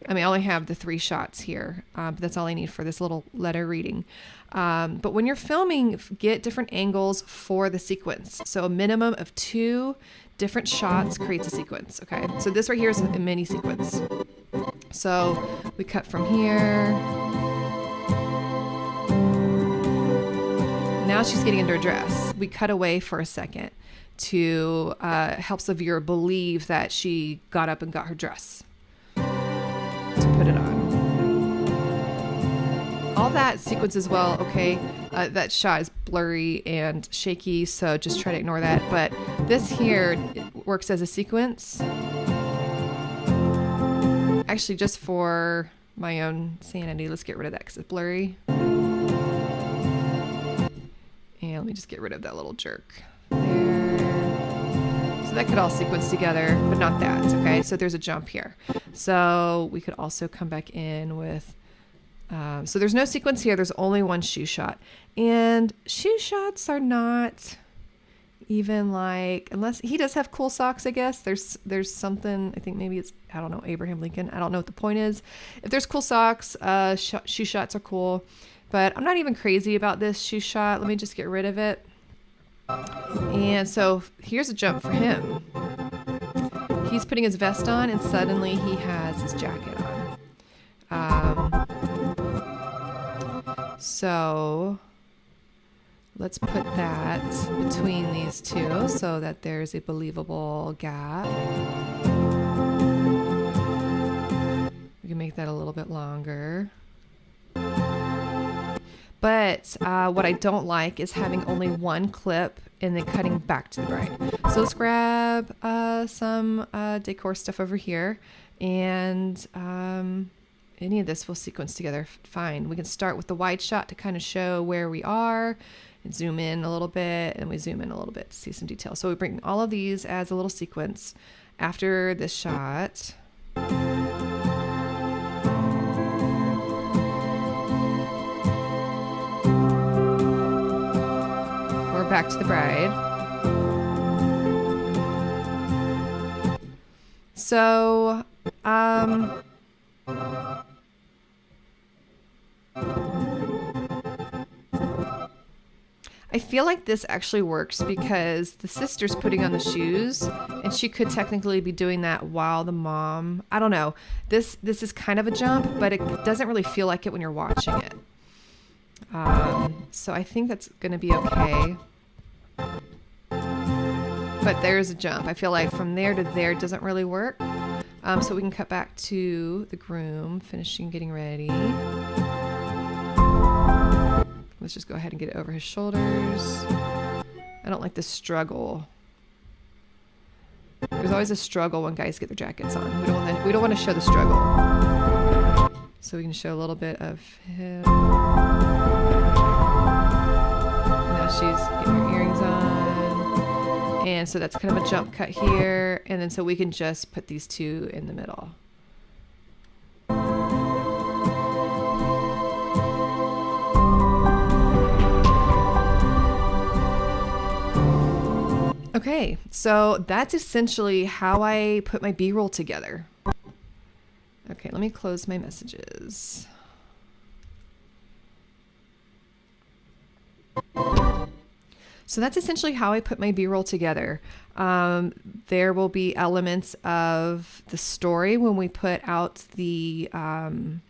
I mean, I only have the 3 shots here, but that's all I need for this little letter reading. But when you're filming, get different angles for the sequence. So a minimum of 2 different shots creates a sequence, okay? So this right here is a mini sequence. So we cut from here. Now she's getting into her dress. We cut away for a second to helps the viewer believe that she got up and got her dress to put it on. All that sequence as well, okay, that shot is blurry and shaky, so just try to ignore that. But this here works as a sequence. Actually, just for my own sanity, let's get rid of that because it's blurry. And let me just get rid of that little jerk there. So that could all sequence together, but not that, okay? So there's a jump here. So we could also come back in with, so there's no sequence here. There's only one shoe shot. And shoe shots are not even like, unless he does have cool socks, I guess. There's something, I think maybe it's, I don't know, Abraham Lincoln. I don't know what the point is. If there's cool socks, shoe shots are cool. But I'm not even crazy about this shoe shot. Let me just get rid of it. And so here's a jump for him. He's putting his vest on and suddenly he has his jacket on. So let's put that between these two so that there's a believable gap. We can make that a little bit longer. But what I don't like is having only one clip and then cutting back to the bride. So let's grab some decor stuff over here, and any of this will sequence together fine. We can start with the wide shot to kind of show where we are, and zoom in a little bit, and we zoom in a little bit to see some detail. So we bring all of these as a little sequence after this shot. We're back to the bride. So, I feel like this actually works because the sister's putting on the shoes and she could technically be doing that while the mom, I don't know. This is kind of a jump, but it doesn't really feel like it when you're watching it. So I think that's going to be okay. But there's a jump. I feel like from there to there doesn't really work. So we can cut back to the groom finishing getting ready. Let's just go ahead and get it over his shoulders. I don't like the struggle. There's always a struggle when guys get their jackets on. We don't want to show the struggle. So we can show a little bit of him. Now she's getting her earrings on. And so that's kind of a jump cut here. And then so we can just put these two in the middle. Okay, so that's essentially how I put my B-roll together. Okay, let me close my messages. So that's essentially how I put my B-roll together. There will be elements of the story when we put out the what am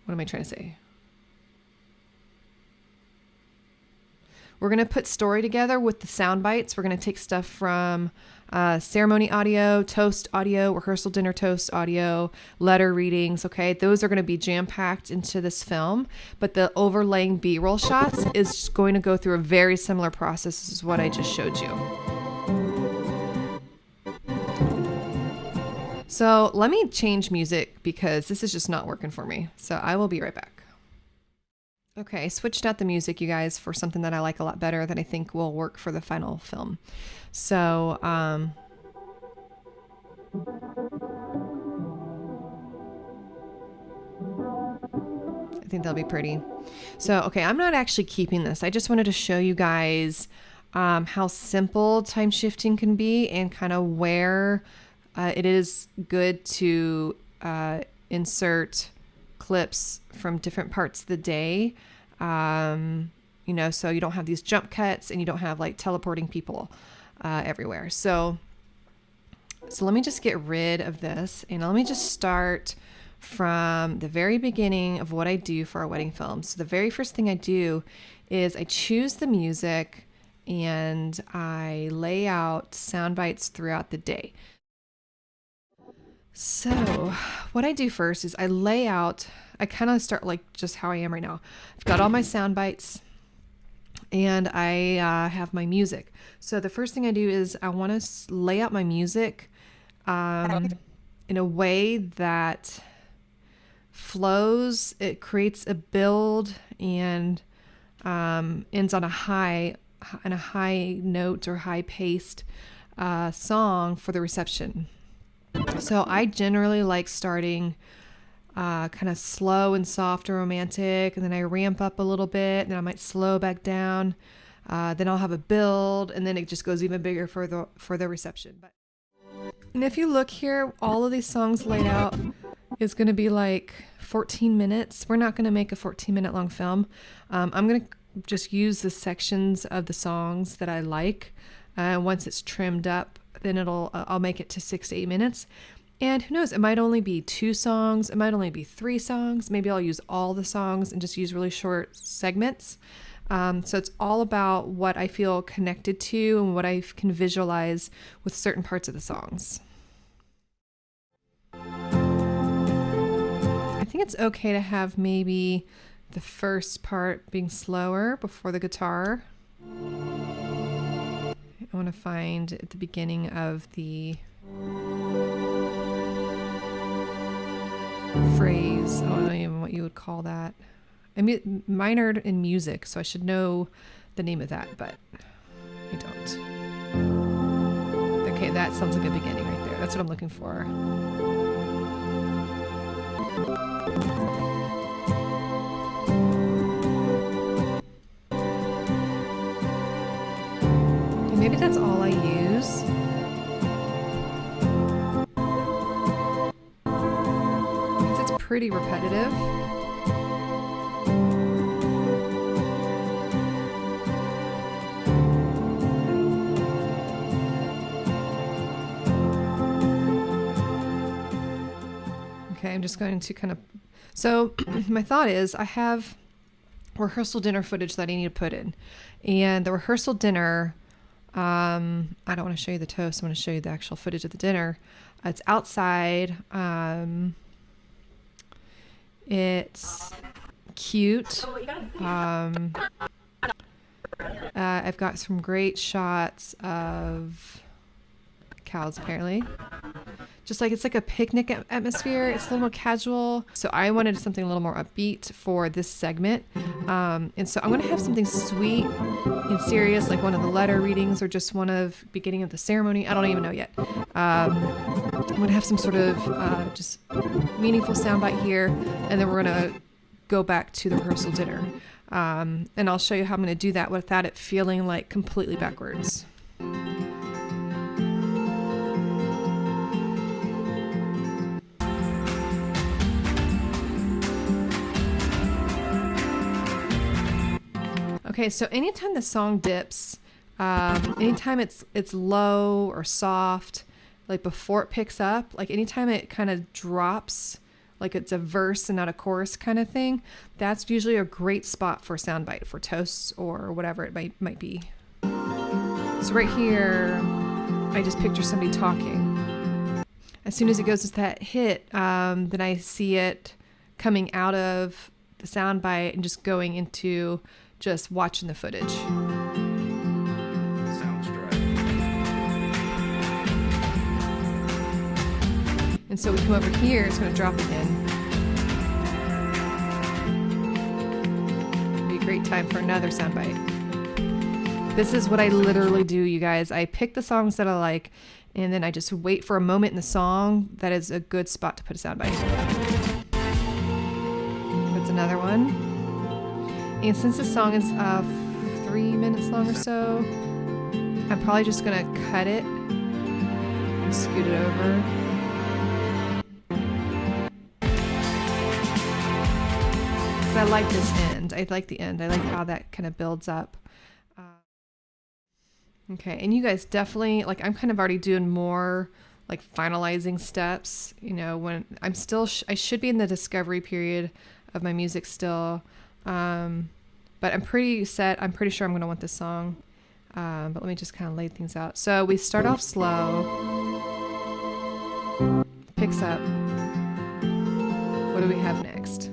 I trying to say? We're going to put story together with the sound bites. We're going to take stuff from ceremony audio, toast audio, rehearsal dinner toast audio, letter readings. Okay, those are going to be jam-packed into this film. But the overlaying B-roll shots is going to go through a very similar process as what I just showed you. So let me change music because this is just not working for me. So I will be right back. Okay, switched out the music, you guys, for something that I like a lot better that I think will work for the final film. So, I think that'll be pretty. So, okay, I'm not actually keeping this. I just wanted to show you guys how simple time shifting can be and kind of where it is good to insert clips from different parts of the day, you know, so you don't have these jump cuts and you don't have like teleporting people everywhere. So So let me just get rid of this and let me just start from the very beginning of what I do for our wedding films. So the very first thing I do is I choose the music and I lay out sound bites throughout the day. So what I do first is I lay out, I kind of start like just how I am right now. I've got all my sound bites and I have my music. So the first thing I do is I want to lay out my music in a way that flows. It creates a build and ends on a high note or high paced song for the reception. So I generally like starting kind of slow and soft and romantic, and then I ramp up a little bit, and then I might slow back down. Then I'll have a build, and then it just goes even bigger for the reception. And if you look here, all of these songs laid out is going to be like 14 minutes. We're not going to make a 14-minute long film. I'm going to just use the sections of the songs that I like. Once it's trimmed up, then I'll make it to 6 to 8 minutes. And who knows, it might only be 2 songs. It might only be 3 songs. Maybe I'll use all the songs and just use really short segments. So it's all about what I feel connected to and what I can visualize with certain parts of the songs. I think it's okay to have maybe the first part being slower before the guitar. I want to find at the beginning of the phrase. I don't know even what you would call that. I minored in music, so I should know the name of that, but I don't. Okay, that sounds like a beginning right there. That's what I'm looking for. And maybe that's all I use. Because it's pretty repetitive. Okay, I'm just going to kind of, so my thought is I have rehearsal dinner footage that I need to put in. And the rehearsal dinner, I don't want to show you the toast. I want to show you the actual footage of the dinner. It's outside. It's cute. I've got some great shots of cows, apparently. Just like it's like a picnic atmosphere. It's a little more casual. So I wanted something a little more upbeat for this segment. And so I'm going to have something sweet and serious, like one of the letter readings or just one of beginning of the ceremony. I don't even know yet. I'm going to have some sort of just meaningful soundbite here. And then we're going to go back to the rehearsal dinner. And I'll show you how I'm going to do that without it feeling like completely backwards. Okay, so anytime the song dips, anytime it's low or soft, like before it picks up, like anytime it kind of drops, like it's a verse and not a chorus kind of thing, that's usually a great spot for a soundbite, for toasts or whatever it might be. So right here, I just picture somebody talking. As soon as it goes to that hit, then I see it coming out of the soundbite and just going into just watching the footage. Sounds dry. And so we come over here, it's going to drop again. Be a great time for another soundbite. This is what I literally do, you guys. I pick the songs that I like, and then I just wait for a moment in the song that is a good spot to put a soundbite. That's another one. And since this song is 3 minutes long or so, I'm probably just going to cut it and scoot it over. Because I like this end. I like the end. I like how that kind of builds up. Okay, and you guys definitely, like I'm kind of already doing more like finalizing steps. You know, when I'm still, I should be in the discovery period of my music still. But I'm pretty set. I'm pretty sure I'm going to want this song. But let me just kind of lay things out. So we start off slow. Picks up. What do we have next?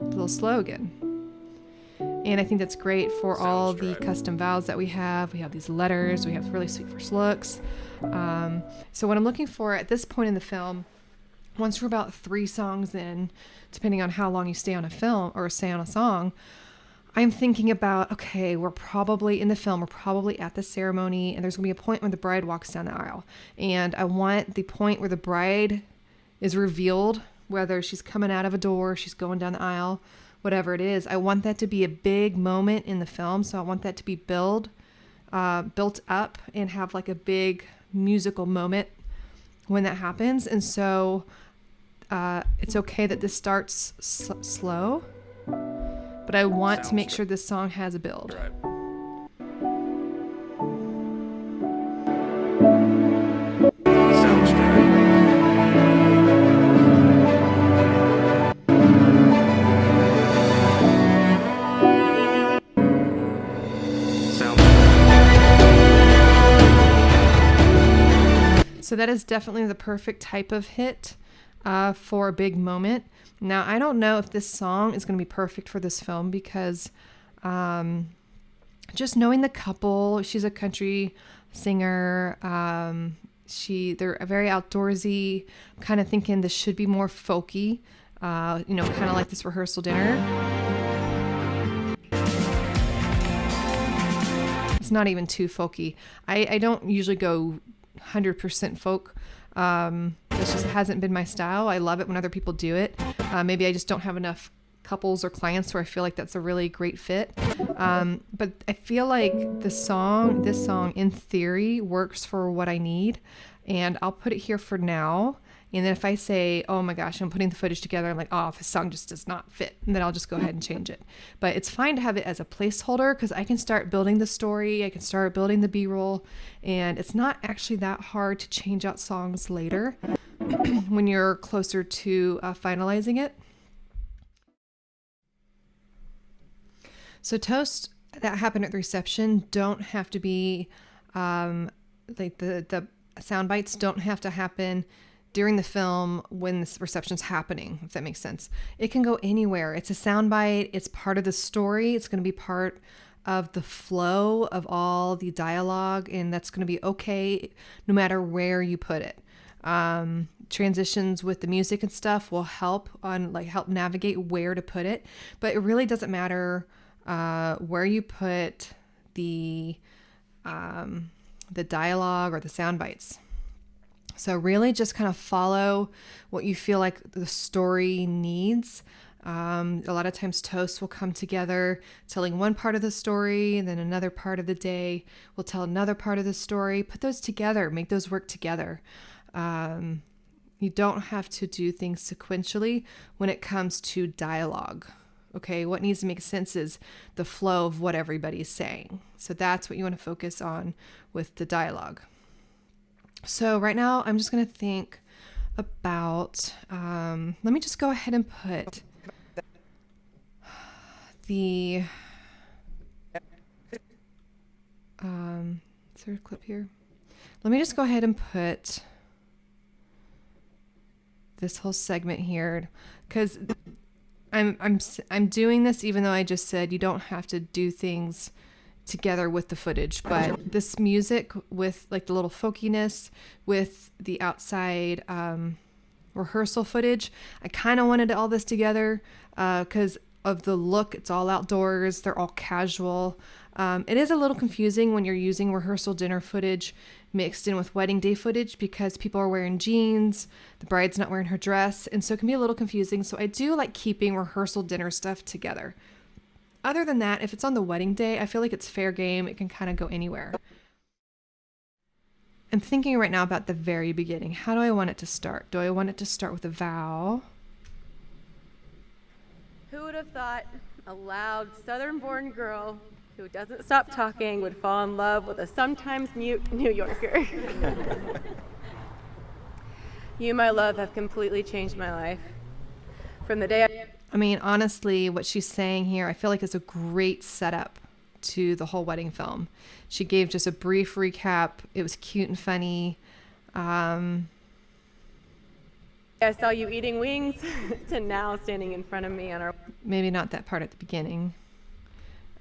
A little slow again. And I think that's great for all the custom vowels that we have. We have these letters. We have really sweet first looks. So what I'm looking for at this point in the film, once we're about 3 songs in, depending on how long you stay on a film or stay on a song, I'm thinking about, okay, we're probably in the film, we're probably at the ceremony, and there's going to be a point when the bride walks down the aisle. And I want the point where the bride is revealed, whether she's coming out of a door, she's going down the aisle, whatever it is. I want that to be a big moment in the film. So I want that to be built up and have like a big musical moment when that happens. And so it's okay that this starts slow, but I want to make sure this song has a build. Right. Sounds right. So that is definitely the perfect type of hit for a big moment. Now, I don't know if this song is going to be perfect for this film because just knowing the couple, she's a country singer. They're very outdoorsy. I'm kind of thinking this should be more folky, kind of like this rehearsal dinner. It's not even too folky. I don't usually go 100% folk. This just hasn't been my style. I love it when other people do it. Maybe I just don't have enough couples or clients where I feel like that's a really great fit. But I feel like this song in theory works for what I need, and I'll put it here for now. And then if I say, oh my gosh, I'm putting the footage together, I'm like, oh, this song just does not fit, and then I'll just go ahead and change it. But it's fine to have it as a placeholder because I can start building the story, I can start building the B-roll, and it's not actually that hard to change out songs later when you're closer to finalizing it. So toasts that happen at the reception don't have to be, like the sound bites don't have to happen during the film when this reception's happening, if that makes sense. It can go anywhere. It's a soundbite. It's part of the story. It's going to be part of the flow of all the dialogue, and that's going to be okay no matter where you put it. Transitions with the music and stuff will help navigate where to put it, but it really doesn't matter where you put the dialogue or the sound bites. So really just kind of follow what you feel like the story needs. A lot of times toasts will come together telling one part of the story, and then another part of the day will tell another part of the story. Put those together, make those work together. You don't have to do things sequentially when it comes to dialogue. Okay, what needs to make sense is the flow of what everybody's saying. So that's what you want to focus on with the dialogue. So right now I'm just going to think about, let me just go ahead and put the, is there a clip here? Let me just go ahead and put this whole segment here because I'm doing this even though I just said you don't have to do things together with the footage, but this music with like the little folkiness with the outside rehearsal footage, I kind of wanted all this together because of the look. It's all outdoors, they're all casual. It is a little confusing when you're using rehearsal dinner footage mixed in with wedding day footage because people are wearing jeans, the bride's not wearing her dress, and so it can be a little confusing. So I do like keeping rehearsal dinner stuff together. Other than that, if it's on the wedding day, I feel like it's fair game. It can kind of go anywhere. I'm thinking right now about the very beginning. How do I want it to start? Do I want it to start with a vow? Who would have thought a loud, southern-born girl who doesn't stop talking would fall in love with a sometimes mute New Yorker? You, my love, have completely changed my life. From the day I mean, honestly, what she's saying here, I feel like is a great setup to the whole wedding film. She gave just a brief recap. It was cute and funny. I saw you eating wings to now standing in front of me on our... Maybe not that part at the beginning.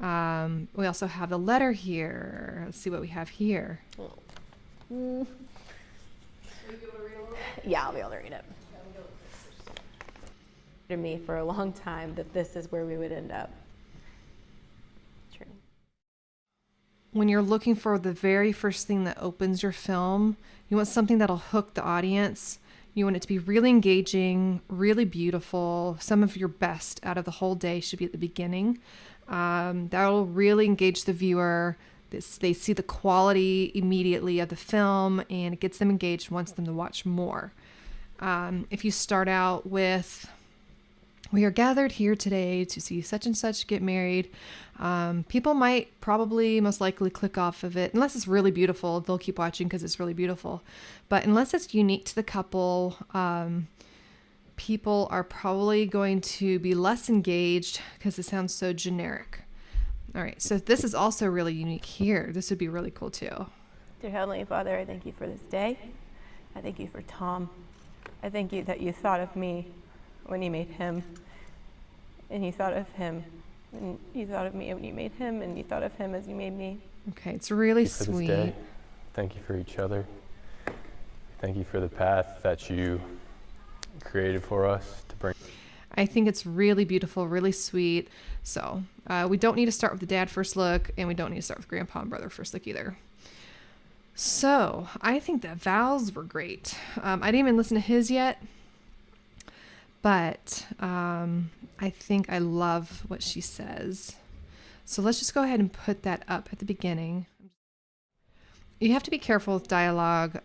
We also have the letter here. Let's see what we have here. Yeah, I'll be able to read it. To me for a long time that this is where we would end up. True. When you're looking for the very first thing that opens your film, you want something that'll hook the audience. You want it to be really engaging, really beautiful. Some of your best out of the whole day should be at the beginning. That'll really engage the viewer. They see the quality immediately of the film, and it gets them engaged, wants them to watch more. If you start out with, we are gathered here today to see such and such get married, people might probably most likely click off of it. Unless it's really beautiful, they'll keep watching because it's really beautiful. But unless it's unique to the couple, people are probably going to be less engaged because it sounds so generic. All right, so this is also really unique here. This would be really cool too. Dear Heavenly Father, I thank you for this day. I thank you for Tom. I thank you that you thought of me when you made him, and you thought of him, and you thought of me when you made him, and you thought of him as you made me. Okay, it's really Thank you for sweet. this day. Thank you for each other. Thank you for the path that you created for us to bring. I think it's really beautiful, really sweet. So we don't need to start with the dad first look, and we don't need to start with grandpa and brother first look either. So I think that Val's were great. I didn't even listen to his yet, but I think I love what she says. So let's just go ahead and put that up at the beginning. You have to be careful with dialogue.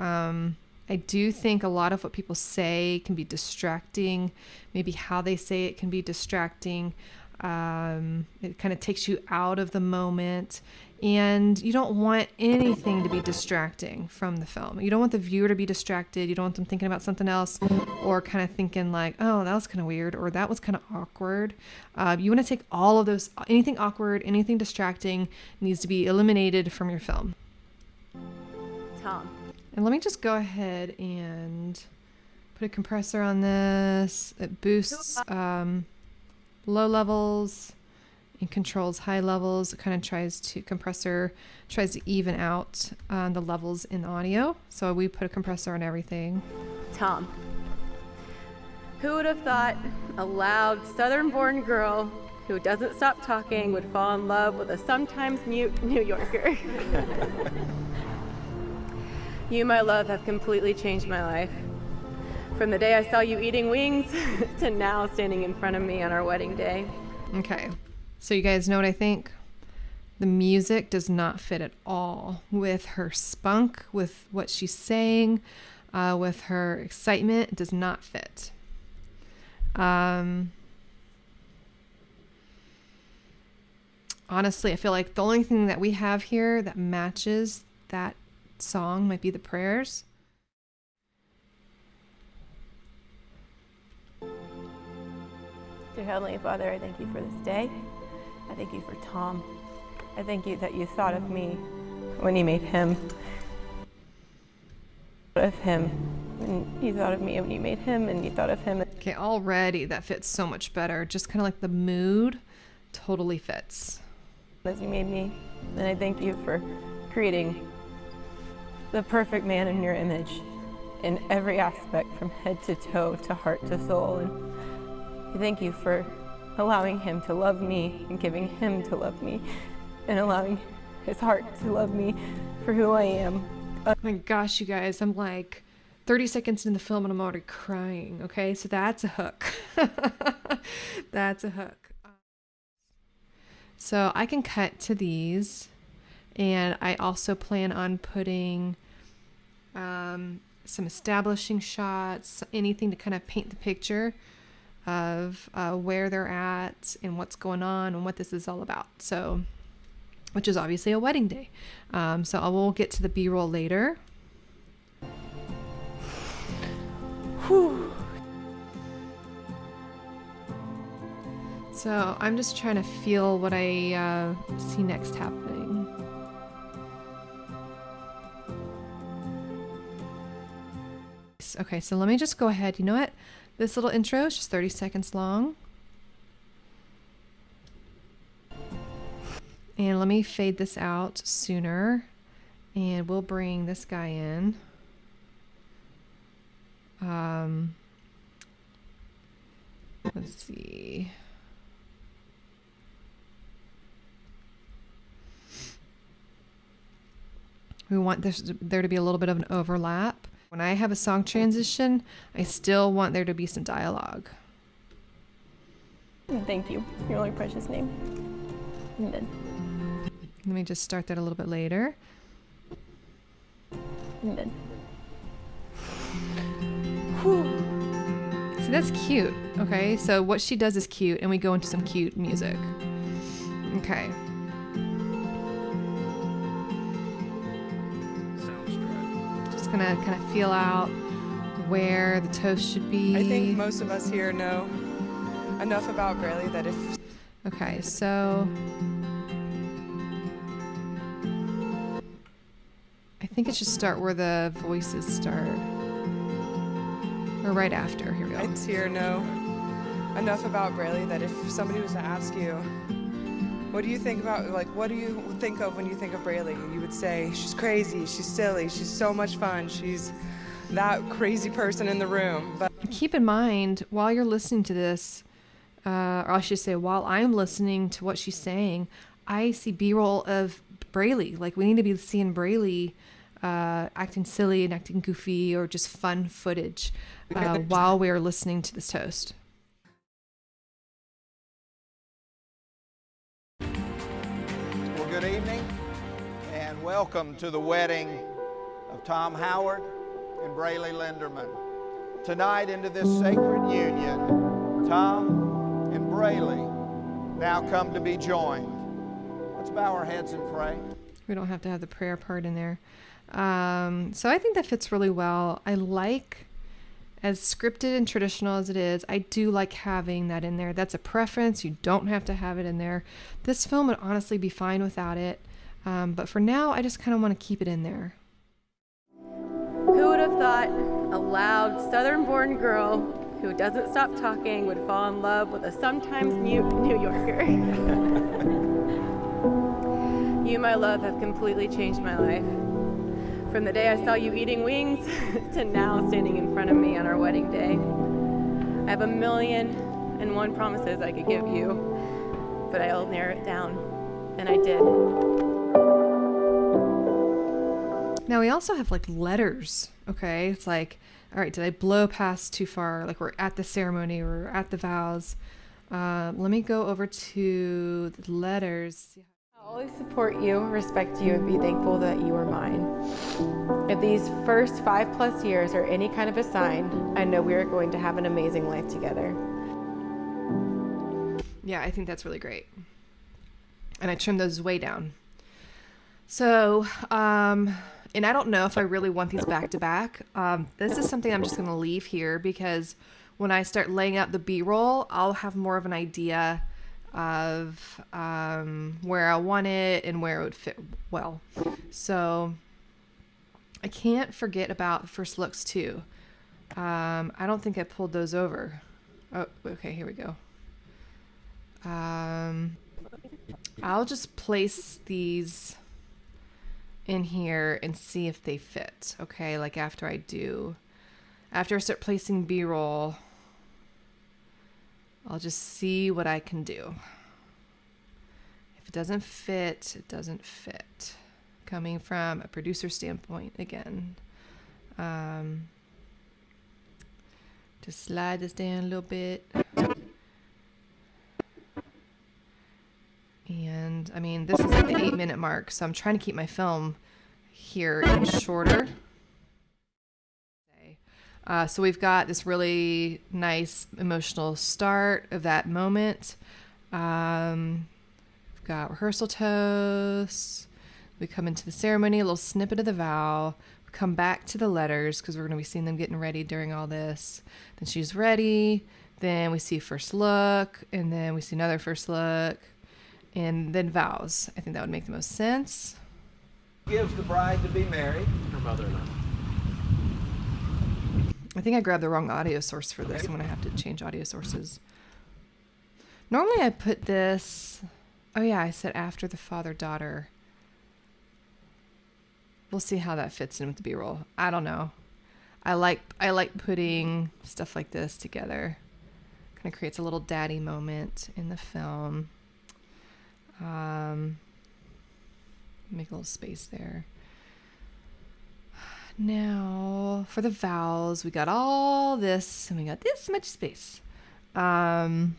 I do think a lot of what people say can be distracting. Maybe how they say it can be distracting. It kind of takes you out of the moment. And you don't want anything to be distracting from the film. You don't want the viewer to be distracted. You don't want them thinking about something else, or kind of thinking like, oh, that was kind of weird, or that was kind of awkward. You want to take all of those, anything awkward, anything distracting needs to be eliminated from your film. Tom. And let me just go ahead and put a compressor on this. It boosts low levels and controls high levels. It kind of tries to even out the levels in audio. So we put a compressor on everything. Tom. Who would have thought a loud, southern-born girl who doesn't stop talking would fall in love with a sometimes mute New Yorker? You, my love, have completely changed my life. From the day I saw you eating wings to now standing in front of me on our wedding day. Okay, so you guys know what I think? The music does not fit at all with her spunk, with what she's saying, with her excitement. It does not fit. Honestly, I feel like the only thing that we have here that matches that song might be the prayers. Dear Heavenly Father, I thank you for this day. I thank you for Tom. I thank you that you thought of me when you made him. Of him, and you thought of me when you made him, and you thought of him. Okay, already that fits so much better. Just kind of like the mood totally fits. As you made me, and I thank you for creating the perfect man in your image in every aspect, from head to toe to heart to soul. And I thank you for allowing him to love me and giving him to love me and allowing his heart to love me for who I am. Oh my gosh, you guys, I'm like 30 seconds in the film and I'm already crying. Okay, so that's a hook. That's a hook. So I can cut to these, and I also plan on putting some establishing shots, anything to kind of paint the picture of where they're at and what's going on and what this is all about. So, which is obviously a wedding day. So I will get to the B-roll later. So I'm just trying to feel what I see next happening. Okay, so let me just go ahead. You know what? This little intro is just 30 seconds long. And let me fade this out sooner. And we'll bring this guy in. Let's see. We want there to be a little bit of an overlap. When I have a song transition, I still want there to be some dialogue. Thank you. Your only precious name. Amen. Let me just start that a little bit later. Amen. See, that's cute. Okay, so what she does is cute, and we go into some cute music. Okay. Just gonna kind of feel out where the toast should be. I think most of us here know enough about Braley that if... Okay, so... I think it should start where the voices start. Or right after. Here we go. I here know enough about Braley that if somebody was to ask you, what do you think about, like, what do you think of when you think of Braley? You would say, she's crazy, she's silly, she's so much fun, she's that crazy person in the room. But keep in mind, while you're listening to this, or I should say, while I'm listening to what she's saying, I see B-roll of Braley. Like, we need to be seeing Braley acting silly and acting goofy or just fun footage while we're listening to this toast. Well, good evening and welcome to the wedding of Tom Howard and Braley Linderman. Tonight, into this sacred union, Tom and Braley now come to be joined. Let's bow our heads and pray. We don't have to have the prayer part in there. So I think that fits really well. I like, as scripted and traditional as it is, I do like having that in there. That's a preference. You don't have to have it in there. This film would honestly be fine without it. But for now, I just kind of want to keep it in there. Who would have thought a loud, southern-born girl who doesn't stop talking would fall in love with a sometimes mute New Yorker? You, my love, have completely changed my life. From the day I saw you eating wings to now standing in front of me on our wedding day. I have 1,000,001 promises I could give you, but I'll narrow it down, and I did. Now we also have like letters, okay? It's like, all right, did I blow past too far? Like we're at the ceremony, we're at the vows. Let me go over to the letters. I'll always support you, respect you, and be thankful that you are mine. If these first 5+ years are any kind of a sign, I know we are going to have an amazing life together. Yeah, I think that's really great. And I trimmed those way down. So, and I don't know if I really want these back to back. This is something I'm just going to leave here because when I start laying out the B-roll, I'll have more of an idea of where I want it and where it would fit well. So I can't forget about the first looks too. I don't think I pulled those over. Oh, okay, here we go. I'll just place these in here and see if they fit. Okay, like after I start placing B-roll, I'll just see what I can do. If it doesn't fit, it doesn't fit. Coming from a producer standpoint again. Just slide this down a little bit. And I mean, this is at the 8-minute mark, so I'm trying to keep my film here in shorter. So we've got this really nice emotional start of that moment. We've got rehearsal toast. We come into the ceremony, a little snippet of the vow. We come back to the letters because we're going to be seeing them getting ready during all this. Then she's ready. Then we see first look, and then we see another first look, and then vows. I think that would make the most sense. Gives the bride to be married. Her mother-in-law. I think I grabbed the wrong audio source for this. I'm going to have to change audio sources. Normally I put this... Oh yeah, I said after the father-daughter. We'll see how that fits in with the B-roll. I don't know. I like putting stuff like this together. Kind of creates a little daddy moment in the film. Make a little space there. Now, for the vows, we got all this, and we got this much space. Thinking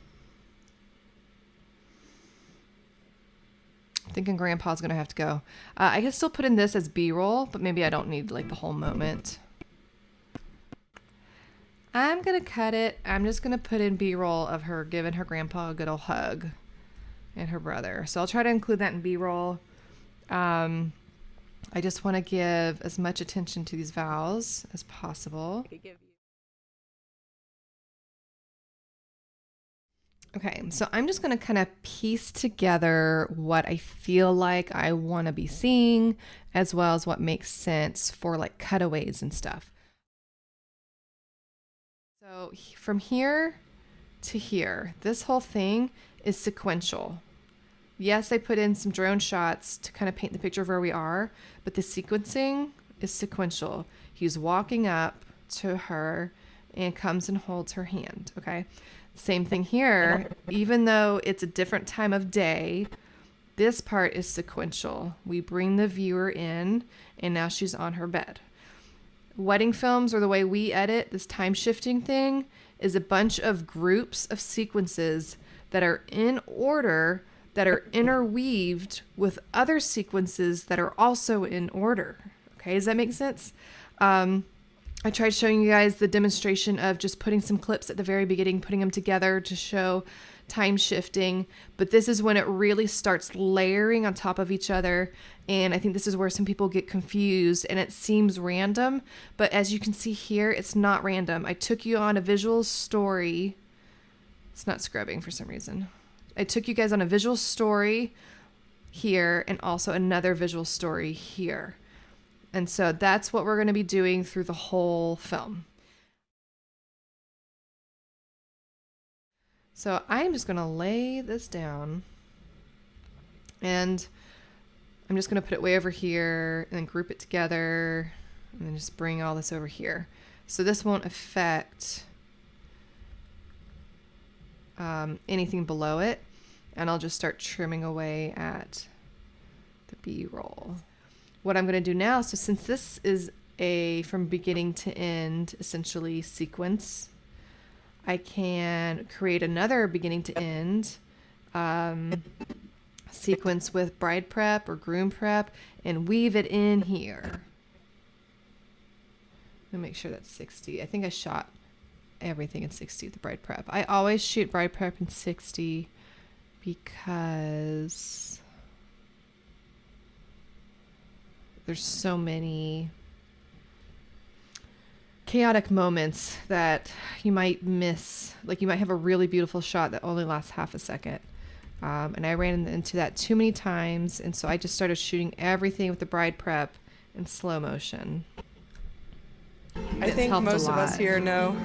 Grandpa's gonna have to go. I can still put in this as B-roll, but maybe I don't need like the whole moment. I'm gonna cut it. I'm just gonna put in B-roll of her giving her grandpa a good old hug and her brother. So I'll try to include that in B-roll. I just want to give as much attention to these vows as possible. Okay, so I'm just going to kind of piece together what I feel like I want to be seeing, as well as what makes sense for like cutaways and stuff. So from here to here, this whole thing is sequential. Yes, I put in some drone shots to kind of paint the picture of where we are, but the sequencing is sequential. He's walking up to her and comes and holds her hand, okay? Same thing here. Even though it's a different time of day, this part is sequential. We bring the viewer in, and now she's on her bed. Wedding films, or the way we edit this time shifting thing, is a bunch of groups of sequences that are in order, that are interweaved with other sequences that are also in order. Okay, does that make sense? I tried showing you guys the demonstration of just putting some clips at the very beginning, putting them together to show time shifting, but this is when it really starts layering on top of each other, and I think this is where some people get confused and it seems random, but as you can see here, it's not random. I took you on a visual story. It's not scrubbing for some reason. I took you guys on a visual story here and also another visual story here. And so that's what we're going to be doing through the whole film. So I'm just going to lay this down, and I'm just going to put it way over here and then group it together and then just bring all this over here. So this won't affect anything below it, and I'll just start trimming away at the B-roll. What I'm going to do now, so since this is a from beginning to end essentially sequence, I can create another beginning to end sequence with bride prep or groom prep and weave it in here. Let me make sure that's 60. I think I shot everything in 60 with the bride prep. I always shoot bride prep in 60 because there's so many chaotic moments that you might miss. Like you might have a really beautiful shot that only lasts half a second. And I ran into that too many times. And so I just started shooting everything with the bride prep in slow motion. I think most of us here know.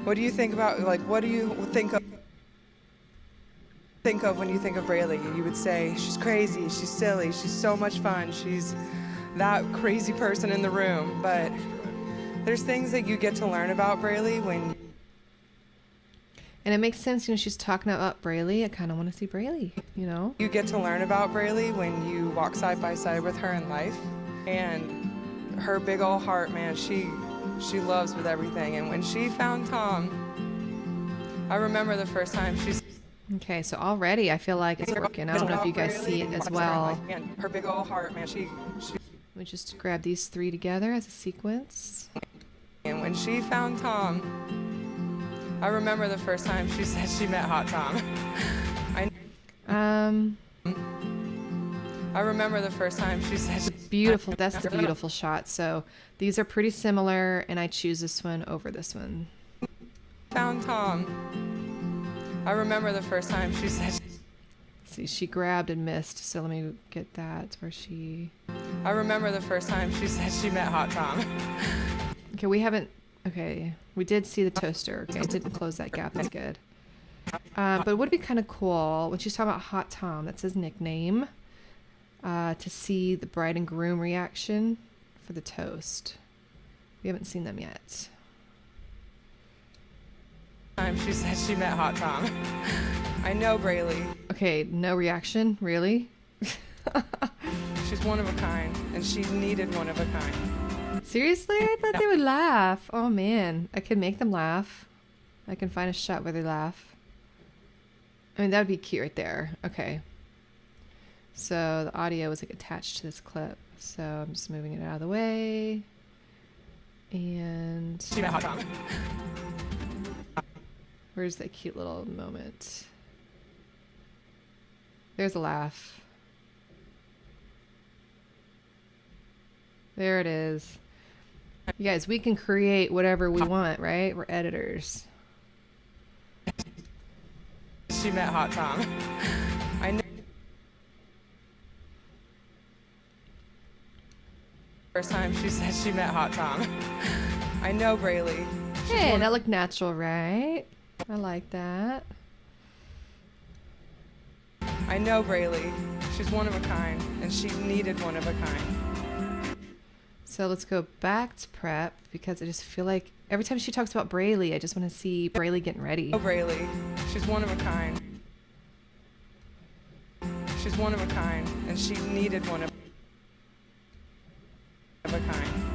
What do you think about, like, what do you think of when you think of Braley? You would say, she's crazy, she's silly, she's so much fun, she's that crazy person in the room. But there's things that you get to learn about Braley when... And it makes sense, you know, she's talking about Braley. I kind of want to see Braley, you know? You get to learn about Braley when you walk side by side with her in life. And her big old heart, man, she loves with everything. And when she found Tom, I remember the first time she's... Okay, so already I feel like it's working. I don't know if you guys see it as well. And her big old heart, man, she... We just grab these three together as a sequence. And when she found Tom, I remember the first time she said she met Hot Tom. I remember the first time she said, Beautiful. That's the beautiful shot. So these are pretty similar, and I choose this one over this one. found Tom. I remember the first time she said, See, she grabbed and missed. So let me get that where she. I remember the first time she said she met Hot Tom. Okay, we haven't. Okay, we did see the toaster. Okay, I didn't close that gap. That's good. But it would be kind of cool when she's talking about Hot Tom. That's his nickname. To see the bride and groom reaction for the toast. We haven't seen them yet. She said she met Hot Tom. I know Braylee. Okay, no reaction? Really? She's one of a kind, and she needed one of a kind. Seriously? I thought they would laugh. Oh man, I could make them laugh. I can find a shot where they laugh. I mean, that would be cute right there. Okay. So the audio was like attached to this clip. So I'm just moving it out of the way. And She met Hot Tom. where's that cute little moment? There's a laugh. There it is. You guys, we can create whatever we want, right? We're editors. She met Hot Tom. I know. First time she said she met Hot Tom. I know Braylee. Hey, that looked natural, right? I like that. I know Braylee. She's one of a kind, and she needed one of a kind. So let's go back to prep because I just feel like every time she talks about Braylee, I just want to see Braylee getting ready. Oh, Braylee. She's one of a kind. She's one of a kind, and she needed one of a kind.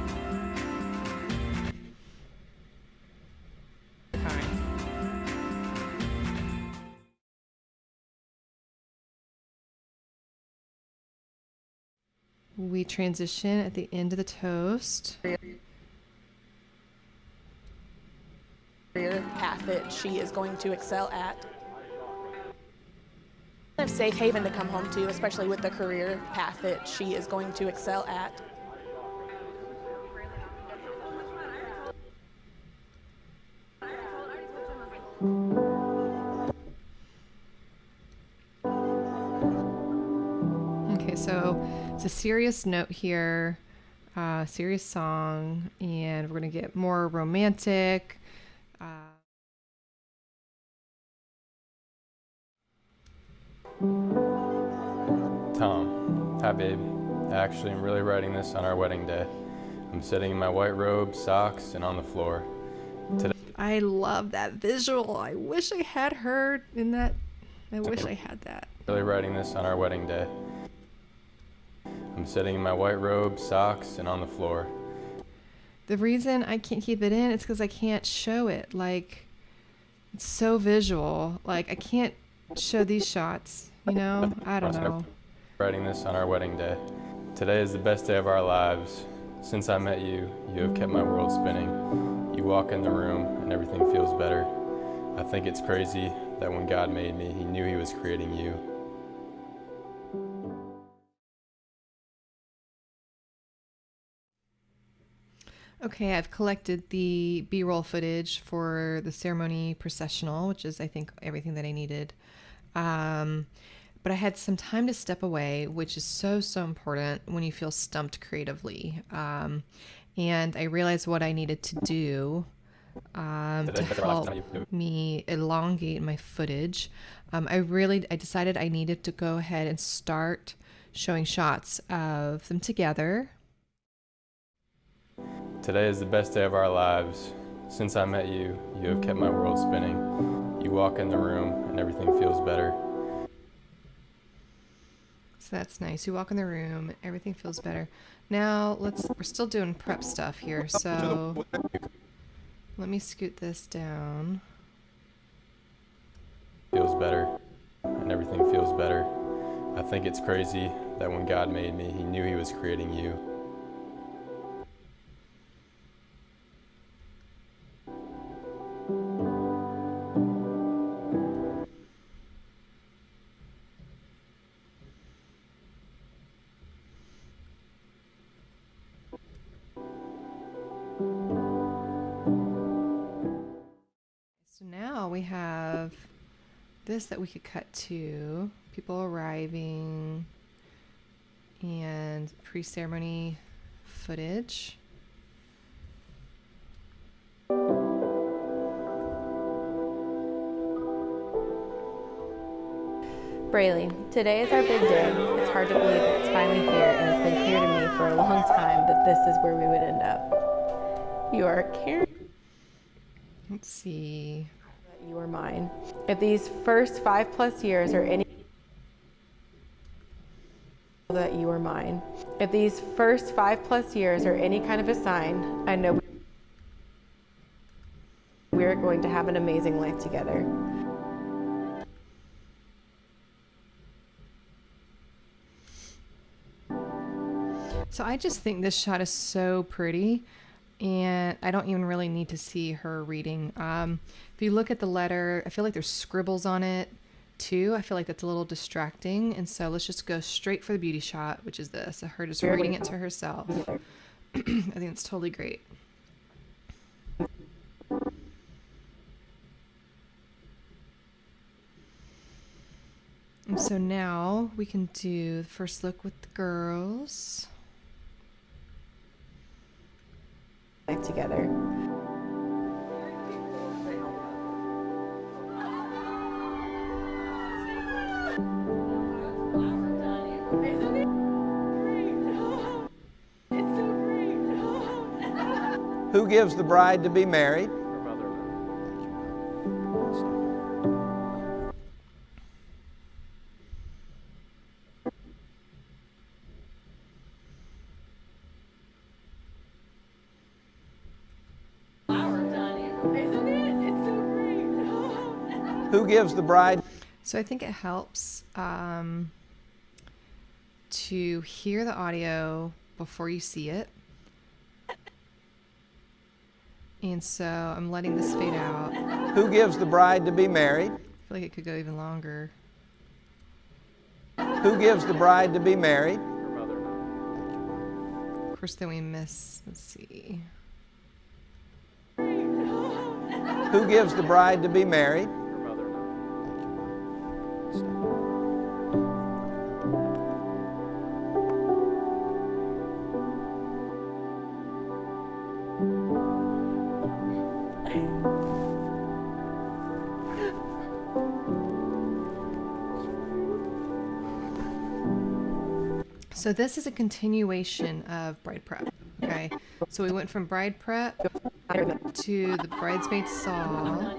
We transition at the end of the toast. Career path that she is going to excel at. A safe haven to come home to, especially with the career path that she is going to excel at. Okay, so it's a serious note here, serious song, and we're gonna get more romantic. Tom, hi babe. Actually, I'm really writing this on our wedding day. I'm sitting in my white robe, socks, and on the floor. Today, I love that visual. I wish I had her in that. I wish I had that. really writing this on our wedding day. I'm sitting in my white robe, socks, and on the floor. The reason I can't keep it in is because I can't show it. Like, it's so visual. Like, I can't show these shots, you know? I don't know. Writing this on our wedding day. Today is the best day of our lives. Since I met you, you have kept my world spinning. You walk in the room and everything feels better. I think it's crazy that when God made me, he knew he was creating you. Okay, I've collected the B-roll footage for the ceremony processional, which is, I think, everything that I needed. But I had some time to step away, which is so, so important when you feel stumped creatively. And I realized what I needed to do to help me elongate my footage. I decided I needed to go ahead and start showing shots of them together. Today is the best day of our lives. Since I met you, you have kept my world spinning. You walk in the room and everything feels better. So that's nice. You walk in the room, everything feels better. Now we're still doing prep stuff here. So let me scoot this down. Feels better and everything feels better. I think it's crazy that when God made me, he knew he was creating you. we have this that we could cut to. People arriving and pre-ceremony footage. Braylee, today is our big day. It's hard to believe that it's finally here, and it's been clear to me for a long time that this is where we would end up. You are Karen. Let's see. That you are mine. If these first 5+ years are any that you are mine. If these first 5+ years are any kind of a sign, I know we're going to have an amazing life together. So I just think this shot is so pretty, and I don't even really need to see her reading. If you look at the letter, I feel like there's scribbles on it too. I feel like that's a little distracting, and so let's just go straight for the beauty shot, which is this, her just reading it to herself. I think it's totally great. And so now we can do the first look with the girls. Life together. Who gives the bride to be married? Who gives the bride? So I think it helps to hear the audio before you see it. And so I'm letting this fade out. Who gives the bride to be married? I feel like it could go even longer. Who gives the bride to be married? Of course, then we miss, let's see. Who gives the bride to be married? So this is a continuation of bride prep, okay? So we went from bride prep to the bridesmaid saw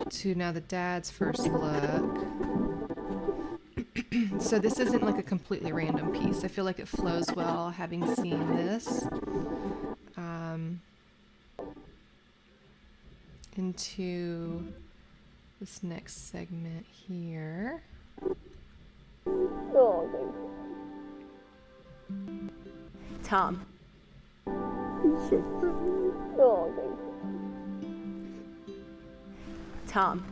to now the dad's first look. So this isn't like a completely random piece. I feel like it flows well having seen this. Into this next segment here. Tom. Tom.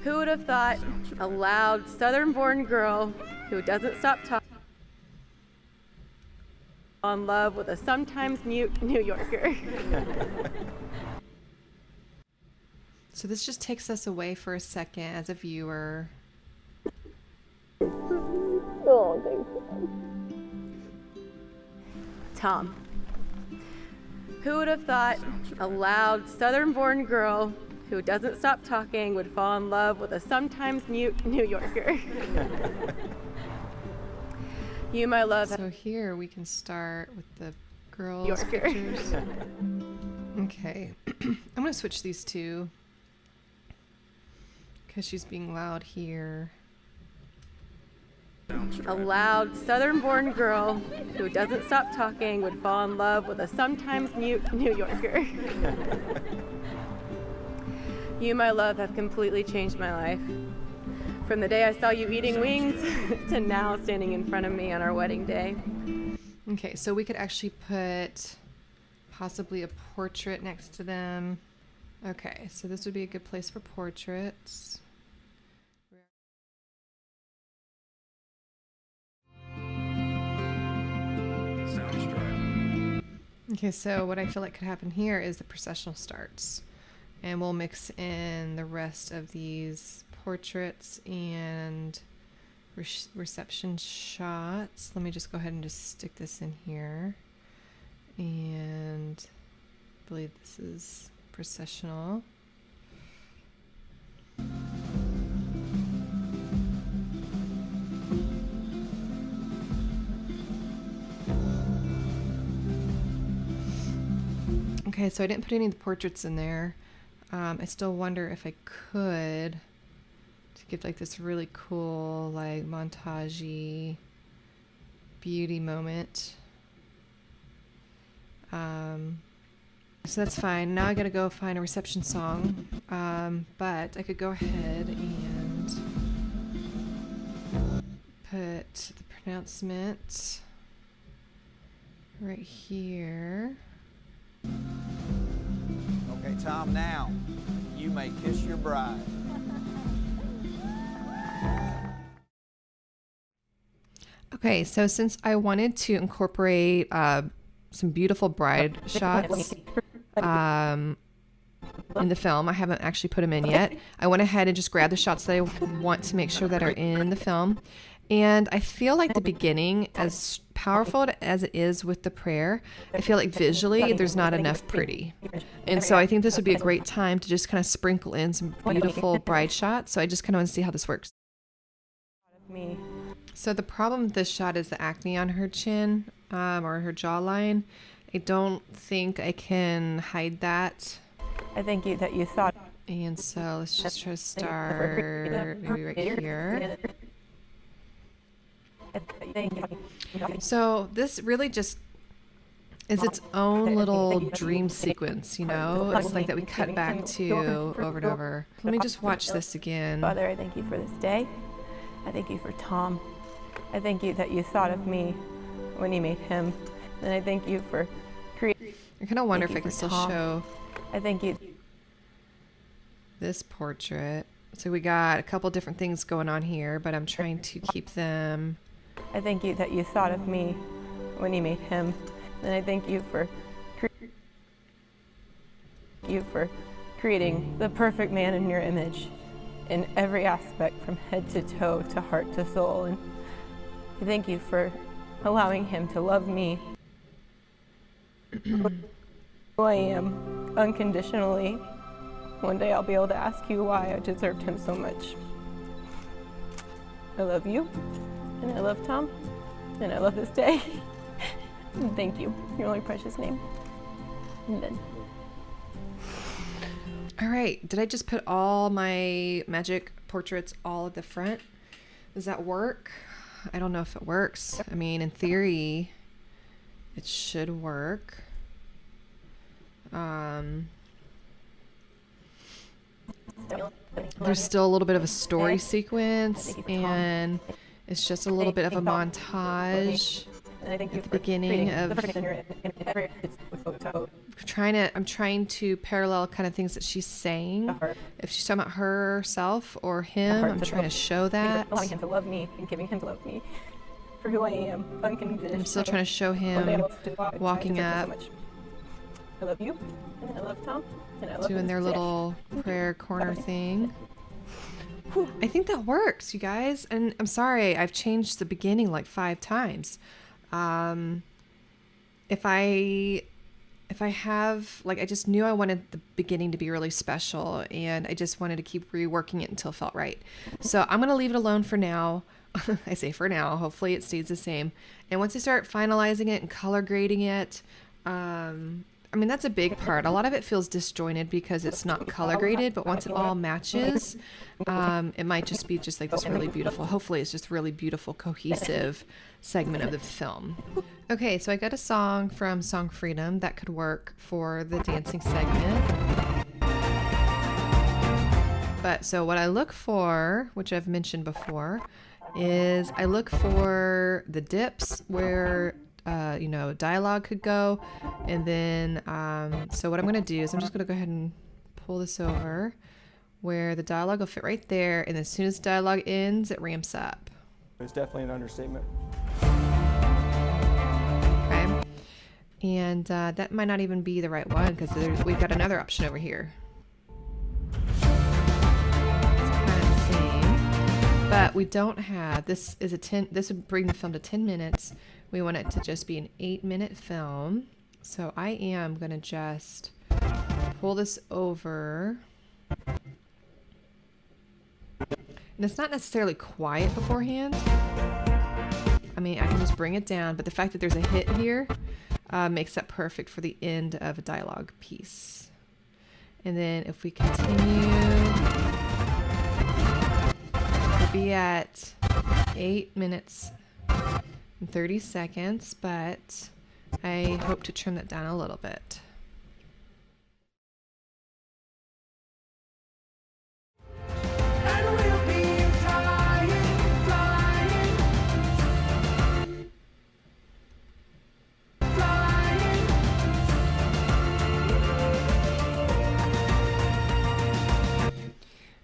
Who would have thought a loud, southern-born girl who doesn't stop talking in love with a sometimes mute New Yorker? So this just takes us away for a second as a viewer. Tom. Who would have thought a loud, southern-born girl who doesn't stop talking would fall in love with a sometimes mute New Yorker? You, my love. So here we can start with the girls' Yorker. pictures. Okay, I'm gonna switch these two because she's being loud here. A loud, southern-born girl who doesn't stop talking would fall in love with a sometimes mute New Yorker. You, my love, have completely changed my life. From the day I saw you eating wings to now standing in front of me on our wedding day. Okay, so we could actually put possibly a portrait next to them. Okay, so this would be a good place for portraits. Okay, so what I feel like could happen here is the processional starts. And we'll mix in the rest of these portraits and reception shots. Let me just go ahead and just stick this in here. And I believe this is processional. Okay, so I didn't put any of the portraits in there. I still wonder if I could to give like this really cool like montage-y beauty moment. So that's fine. Now I gotta go find a reception song. But I could go ahead and put the pronouncement right here. Okay, Tom, now you may kiss your bride. Okay, so since I wanted to incorporate some beautiful bride shots in the film, I haven't actually put them in yet. I went ahead and just grabbed the shots that I want to make sure that are in the film. And I feel like the beginning, as powerful as it is with the prayer, I feel like visually there's not enough pretty. And so I think this would be a great time to just kind of sprinkle in some beautiful bride shots. So I just kind of want to see how this works. So the problem with this shot is the acne on her chin or her jawline. I don't think I can hide that. I thank you that you thought. And so let's just try to start maybe right here. So this really just is its own little dream sequence, you know? It's like that we cut back to over and over. Let me just watch this again. Father, I thank you for this day. I thank you for Tom. I thank you that you thought of me when you made him. And I thank you for creating. I kind of wonder if I can still show. I thank you. This portrait. So we got a couple different things going on here, but I'm trying to keep them. I thank you that you thought of me when you made him. And I thank you for creating the perfect man in your image in every aspect, from head to toe to heart to soul. And I thank you for allowing him to love me who I am unconditionally. One day I'll be able to ask you why I deserved him so much. I love you, and I love Tom, and I love this day. And thank you, your only precious name. Amen. All right, did I just put all my magic portraits all at the front? Does that work? I don't know if it works. I mean, in theory, it should work. There's still a little bit of a story sequence, and it's just a little bit of a montage at the beginning of I'm trying to parallel kind of things that she's saying. If she's talking about herself or him, I'm trying to show that. Allowing him to love me and giving him to love me for who I am, unconditionally. I'm still trying to show him walking up, I love you, and I love Tom, and I love doing their little prayer corner thing. I think that works, you guys. And I'm sorry, I've changed the beginning like 5 times. If I have, like, I just knew I wanted the beginning to be really special, and I just wanted to keep reworking it until it felt right. So I'm going to leave it alone for now. I say for now, hopefully it stays the same. And once I start finalizing it and color grading it, I mean, that's a big part. A lot of it feels disjointed because it's not color graded, but once it all matches, it might just be just like this really beautiful, hopefully it's just really beautiful, cohesive segment of the film. Okay, so I got a song from Song Freedom that could work for the dancing segment. But so what I look for, which I've mentioned before, is I look for the dips where you know, dialogue could go. And then, so what I'm going to do is I'm just going to go ahead and pull this over where the dialogue will fit right there. And as soon as dialogue ends, it ramps up. It's definitely an understatement. Okay. And that might not even be the right one because we've got another option over here. But we don't have, this would bring the film to 10 minutes. We want it to just be an 8-minute film. So I am gonna just pull this over. And it's not necessarily quiet beforehand. I mean, I can just bring it down, but the fact that there's a hit here makes that perfect for the end of a dialogue piece. And then if we continue, we'll be at 8 minutes and 30 seconds, but I hope to trim that down a little bit.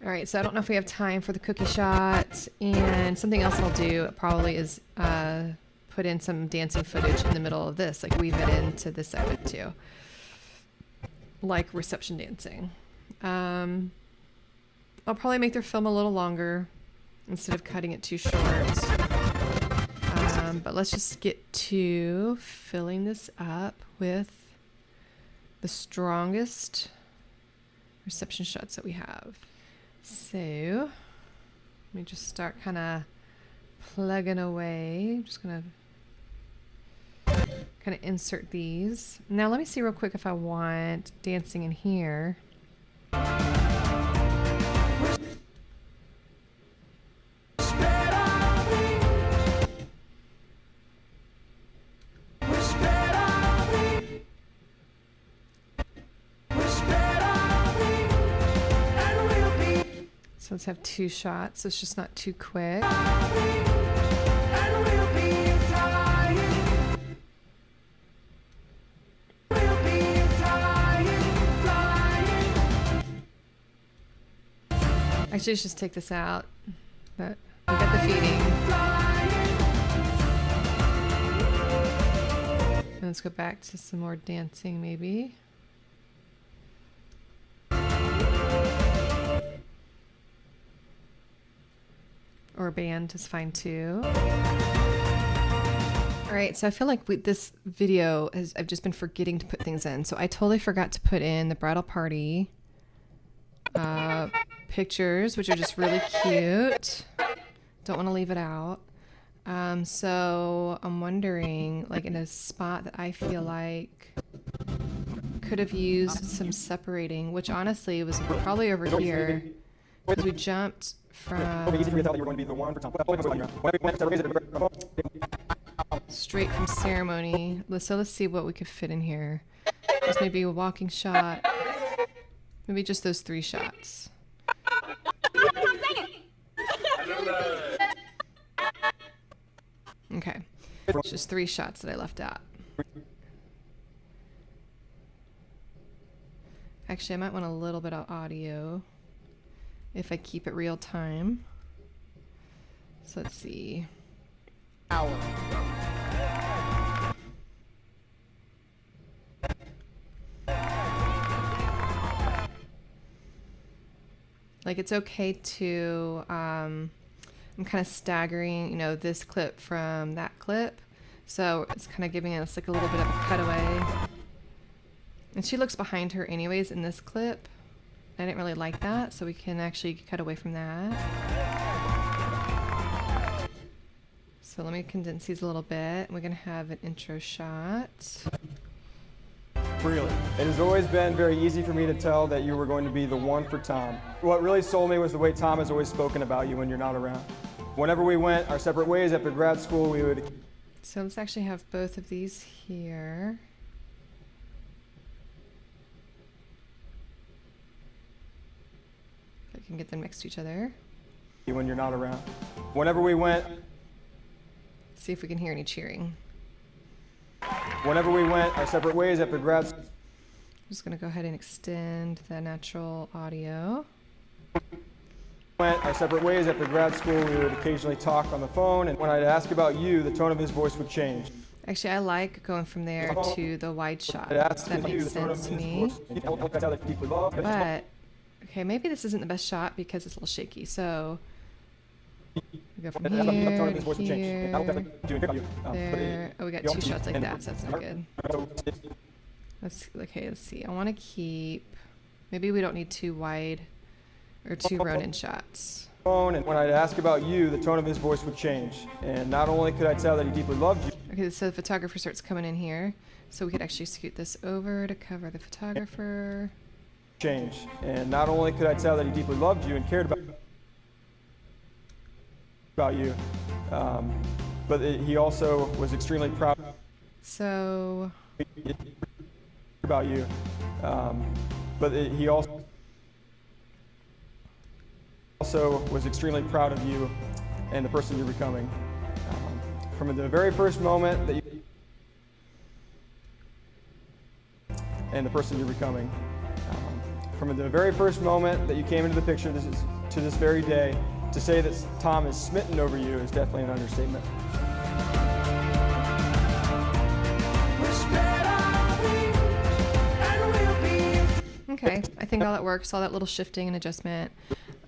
All right, so I don't know if we have time for the cookie shot, and something else I'll do probably is put in some dancing footage in the middle of this, like weave it into this segment too, like reception dancing. I'll probably make their film a little longer instead of cutting it too short. But let's just get to filling this up with the strongest reception shots that we have. So let me just start kind of plugging away. I'm just gonna kind of insert these. Now let me see real quick if I want dancing in here. So let's have 2 shots, so it's just not too quick. Actually, let's just take this out, but we got the feeding. And let's go back to some more dancing, maybe. Or a band is fine too. All right, so I feel like this video I've just been forgetting to put things in. So I totally forgot to put in the bridal party pictures, which are just really cute. Don't want to leave it out. So I'm wondering, like in a spot that I feel like could have used some separating, which honestly was probably over here, because we jumped from straight from ceremony. So let's see what we could fit in here. Just maybe a walking shot. Maybe just those 3 shots. Okay, it's just 3 shots that I left out. Actually, I might want a little bit of audio if I keep it real time. So let's see. Like it's okay to, I'm kind of staggering, you know, this clip from that clip. So it's kind of giving us like a little bit of a cutaway. And she looks behind her anyways in this clip. I didn't really like that, so we can actually cut away from that. So let me condense these a little bit. We're gonna have an intro shot. Really, it has always been very easy for me to tell that you were going to be the one for Tom. What really sold me was the way Tom has always spoken about you when you're not around. Whenever we went our separate ways after grad school, we would... So let's actually have both of these here. I can get them next to each other. When you're not around. Whenever we went... See if we can hear any cheering. Whenever we went our separate ways after grad school. I'm just going to go ahead and extend the natural audio. Went our separate ways after grad school, we would occasionally talk on the phone, and when I'd ask about you, the tone of his voice would change. Actually, I like going from there to the wide shot. That makes sense to me. But, okay, maybe this isn't the best shot because it's a little shaky. So We go from And that's how the here tone of to his voice would change. And that'll here, definitely do an impact on you. there. Oh, we got you 2 shots like and- that, so that's not good. Okay, let's see. I want to keep, maybe we don't need 2 wide or 2 Ronin shots. And when I'd ask about you, the tone of his voice would change. And not only could I tell that he deeply loved you. Okay, so the photographer starts coming in here. So we could actually scoot this over to cover the photographer. Change. And not only could I tell that he deeply loved you and cared about you, but he also was extremely proud So about you. But he also was extremely proud of you and the person you're becoming. From the very first moment that you and the person you're becoming. From the very first moment that you came into the picture to this very day, to say that Tom is smitten over you is definitely an understatement. okay, I think all that works, all that little shifting and adjustment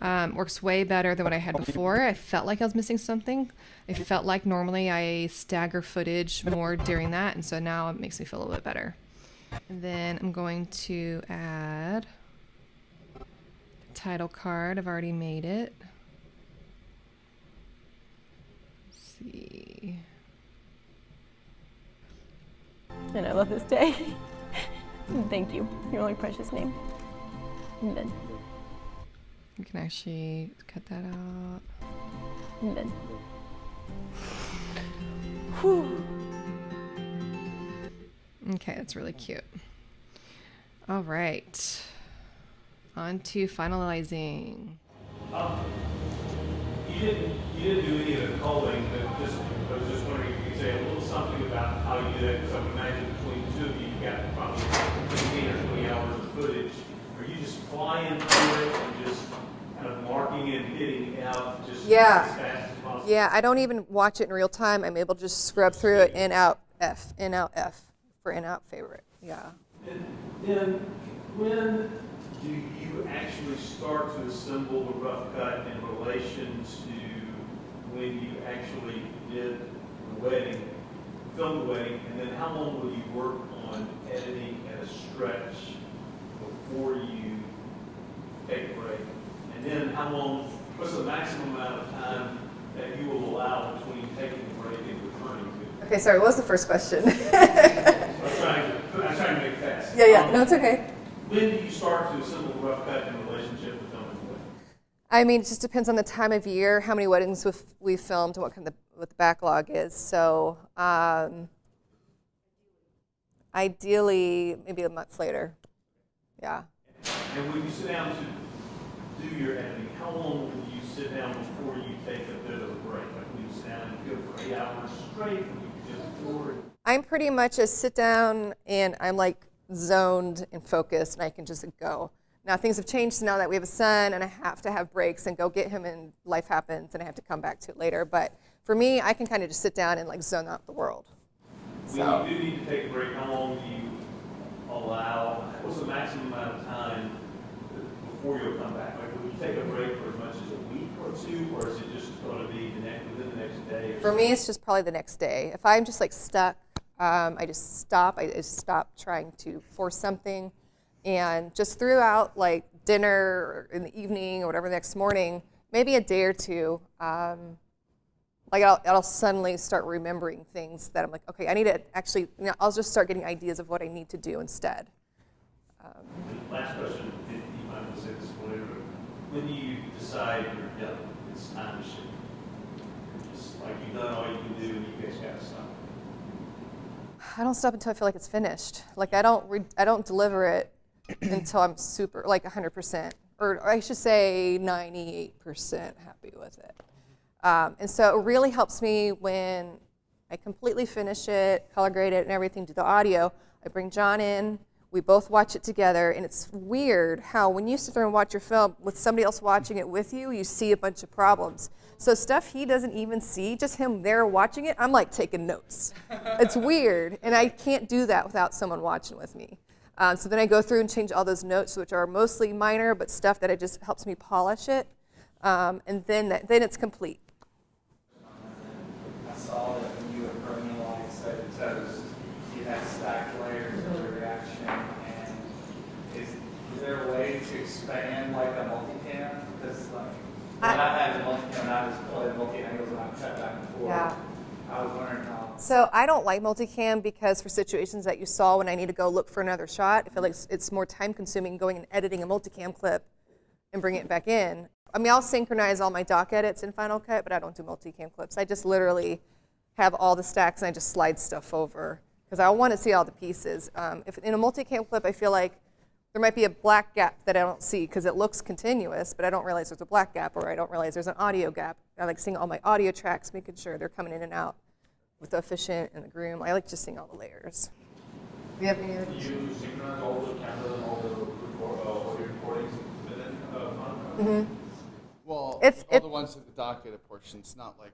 works way better than what I had before. I felt like I was missing something. I felt like normally I stagger footage more during that, and so now it makes me feel a little bit better. And then I'm going to add the title card. I've already made it. Let's see. And I love this day. Thank you. Your only precious name. And then. You can actually cut that out. And then. Whew. Okay, that's really cute. All right. On to finalizing. You didn't do any of the culling, but I was just wondering if you could say a little something about how you do that, because I would imagine between the two of you, you've got probably 15 or 20 hours of footage. Are you just flying through it and just kind of marking and hitting out just as fast as possible? Yeah, I don't even watch it in real time. I'm able to just scrub through it, in, out, F, in, out, F, for in, out, favorite. Yeah. And then when do you actually start to assemble the rough cut in relation to when you actually did the wedding, filmed the wedding, and then how long will you work on editing at a stretch before you take a break? And then how long, what's the maximum amount of time that you will allow between taking a break and returning to? Okay, sorry, what was the first question? I'm trying to make it fast. Yeah, no, it's okay. When do you start to assemble the rough cut in relationship to filming the wedding? I mean, it just depends on the time of year, how many weddings we've filmed, and what the backlog is. So, ideally, maybe a month later. Yeah. And when you sit down to do your editing, how long will you sit down before you take a bit of a break? Like when you sit down and go for 8 hours straight, when you just forward? I'm pretty much a sit down and I'm like zoned and focused and I can just go. Now things have changed so now that we have a son and I have to have breaks and go get him and life happens and I have to come back to it later. But for me, I can kind of just sit down and like zone out the world. When you do need to take a break, how long do you allow? What's the maximum amount of time before you'll come back? Like, will you take a break for as much as a week or two, or is it just going to be within the next day? For me, it's just probably the next day. If I'm just like stuck, I just stop. I just stop trying to force something, and just throughout like dinner or in the evening or whatever the next morning, maybe a day or two. Like I'll suddenly start remembering things that I'm like, okay, I need to actually, I'll just start getting ideas of what I need to do instead. Last question, if you might say this, whatever. When you decide you're done, it's time to shoot. Just like you've done all you can do and you guys got to stop. I don't stop until I feel like it's finished. Like I don't deliver it until I'm super, like 100%, or I should say 98% happy with it. And so it really helps me when I completely finish it, color grade it and everything, do the audio. I bring John in, we both watch it together, and it's weird how when you sit there and watch your film with somebody else watching it with you, you see a bunch of problems. So stuff he doesn't even see, just him there watching it, I'm like taking notes. It's weird, and I can't do that without someone watching with me. So then I go through and change all those notes, which are mostly minor, but stuff that it just helps me polish it, and then it's complete. saw that when you were bringing like so you had stacked layers of the reaction, and is there a way to expand like a multicam? Because like when I had the multicam, I was pulling multi-angles and I cut back and forth. Yeah. I was wondering how. So I don't like multicam because for situations that you saw when I need to go look for another shot, I feel like it's more time consuming going and editing a multicam clip and bring it back in. I mean, I'll synchronize all my doc edits in Final Cut, but I don't do multicam clips. I just literally have all the stacks and I just slide stuff over because I want to see all the pieces. If in a multicam clip, I feel like there might be a black gap that I don't see because it looks continuous, but I don't realize there's a black gap, or I don't realize there's an audio gap. I like seeing all my audio tracks, making sure they're coming in and out with the efficient and the groom. I like just seeing all the layers. Do you have any other questions? You synchronize all the cameras and all the audio recordings within Final Cut? Mm-hmm. Well, All the ones at the doc edit portions, not like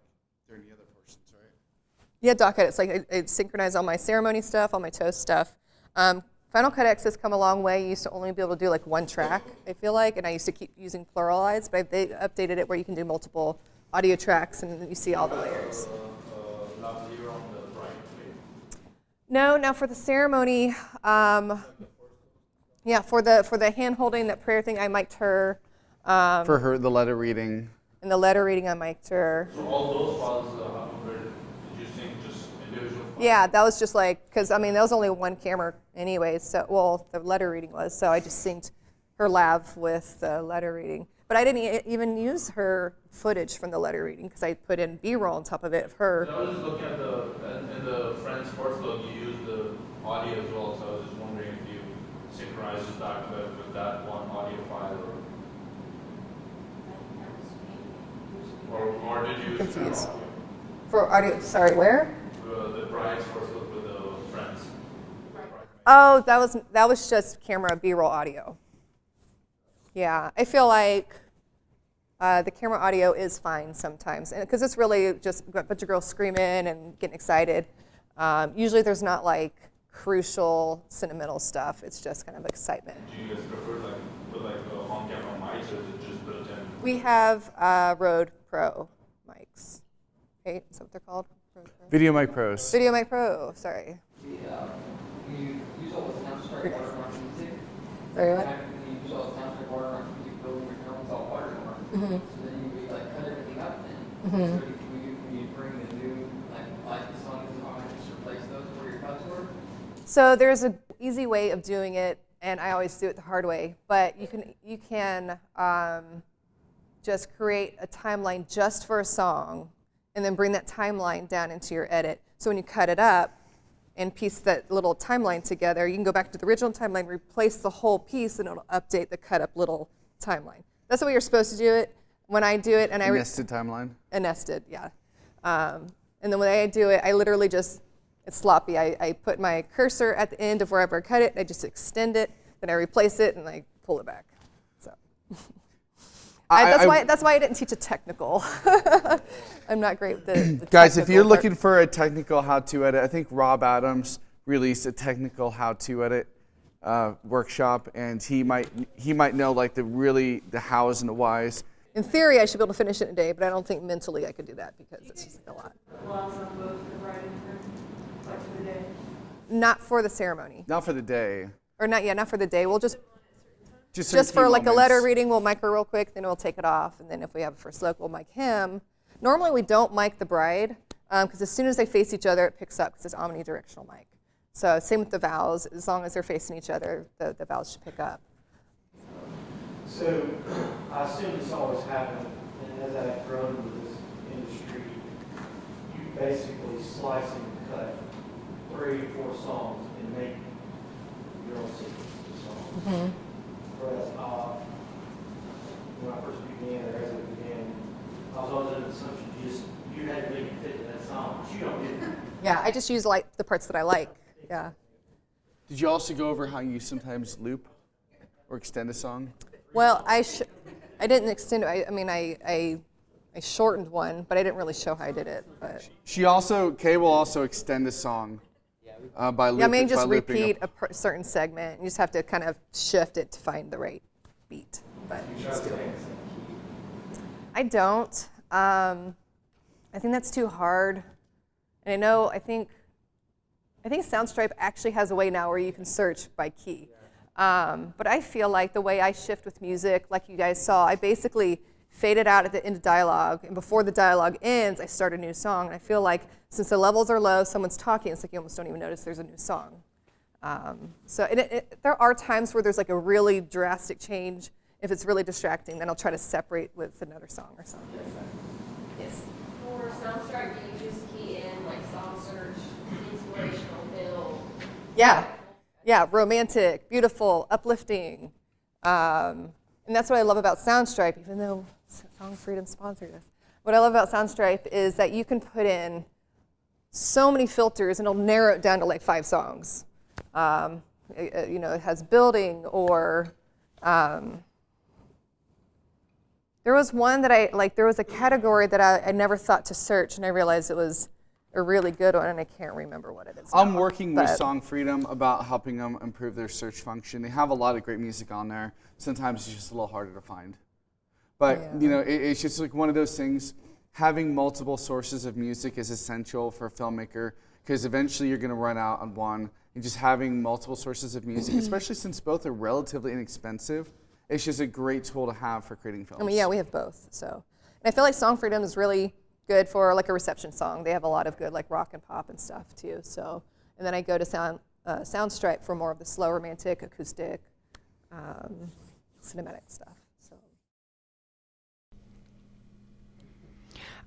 there are any other portions, right? Yeah, doc edits. Like I synchronize all my ceremony stuff, all my toast stuff. Final Cut X has come a long way. You used to only be able to do like one track, I feel like, and I used to keep using pluralize, but they updated it where you can do multiple audio tracks and you see all the layers. No, now for the ceremony, yeah, for the hand holding, that prayer thing, I mic'd her. For her, the letter reading. And the letter reading, I mic'd her. So all those files, did you sync just individual files? Yeah, that was just like, because I mean, that was only one camera anyway, so, well, the letter reading was, so I just synced her lav with the letter reading. But I didn't even use her footage from the letter reading because I put in B-roll on top of it of her. So I was just looking at in the Friends first look, you used the audio as well, so I was just wondering if you synchronized just that with that one audio file, or did you use Confused. audio? For audio, sorry, where? The Brian's first look with the Friends. Oh, that was just camera B-roll audio. Yeah, I feel like the camera audio is fine sometimes, and because it's really just a bunch of girls screaming and getting excited. Usually there's not like crucial sentimental stuff. It's just kind of excitement. Do you guys prefer like put like on-camera mics, or is it just built in? We have Rode Pro mics. Okay, is that what they're called? Rode Pro? Video Mic Pros. Video Mic Pro, sorry. You use all the soundtrack watermark music. Sorry, what? You use all the soundtrack watermark music building your films all watermark. Mm-hmm. So then you like cut everything up then. Mm-hmm. So when you bring the new like songs on and just replace those where your cuts were. So there's an easy way of doing it, and I always do it the hard way. But you can just create a timeline just for a song, and then bring that timeline down into your edit. So when you cut it up and piece that little timeline together, you can go back to the original timeline, replace the whole piece, and it'll update the cut up little timeline. That's the way you're supposed to do it. When I do it, and I nested timeline. A nested, yeah. And then when I do it, I literally just, it's sloppy. I put my cursor at the end of wherever I cut it. I just extend it, then I replace it, and I pull it back. So that's why I didn't teach a technical. I'm not great with the guys, if you're part. looking for a technical how-to edit, I think Rob Adams released a technical how-to edit workshop, and he might know like the hows and the whys. In theory, I should be able to finish it in a day, but I don't think mentally I could do that because it's just a lot. Not for the ceremony. Not for the day. Or not for the day. We'll just Just for like a letter reading, we'll mic her real quick, then we'll take it off, and then if we have a first look, we'll mic him. Normally we don't mic the bride, because as soon as they face each other, it picks up because it's omnidirectional mic. So same with the vows. As long as they're facing each other, the vows should pick up. So I assume this always happened, and as I've grown with this industry, you basically slice and cut 3 or 4 songs and make your own sequence of songs. Mm-hmm. Whereas when I first began, or as I began, I was always under the assumption you had to make it fit to that song, but you don't do that. Yeah, I just use like the parts that I like. Yeah. Did you also go over how you sometimes loop or extend a song? Well, I didn't extend it. I mean, I shortened one, but I didn't really show how I did it. But Kaye will also extend a song by looping. Yeah, I mean, just repeat a certain segment. You just have to kind of shift it to find the right beat. But I don't. I think that's too hard. And I know, I think Soundstripe actually has a way now where you can search by key. But I feel like the way I shift with music, like you guys saw, I basically fade it out at the end of dialogue, and before the dialogue ends, I start a new song. And I feel like since the levels are low, someone's talking, it's like you almost don't even notice there's a new song. There are times where there's like a really drastic change. If it's really distracting, then I'll try to separate with another song or something. Yes. For Soundstripe, do you just key in like song search, inspirational build? Yeah, romantic, beautiful, uplifting. And that's what I love about Soundstripe, even though Song Freedom sponsored us. What I love about Soundstripe is that you can put in so many filters and it'll narrow it down to like 5 songs. It has building or there was one that there was a category that I never thought to search, and I realized it was a really good one, and I can't remember what it is I'm now, working with Song Freedom about helping them improve their search function. They have a lot of great music on there. Sometimes it's just a little harder to find. But, it's just like one of those things. Having multiple sources of music is essential for a filmmaker because eventually you're going to run out on one. And just having multiple sources of music, especially since both are relatively inexpensive, it's just a great tool to have for creating films. I mean, yeah, we have both. So, and I feel like Song Freedom is really good for like a reception song. They have a lot of good like rock and pop and stuff too. So, and then I go to Soundstripe for more of the slow romantic, acoustic, cinematic stuff. So.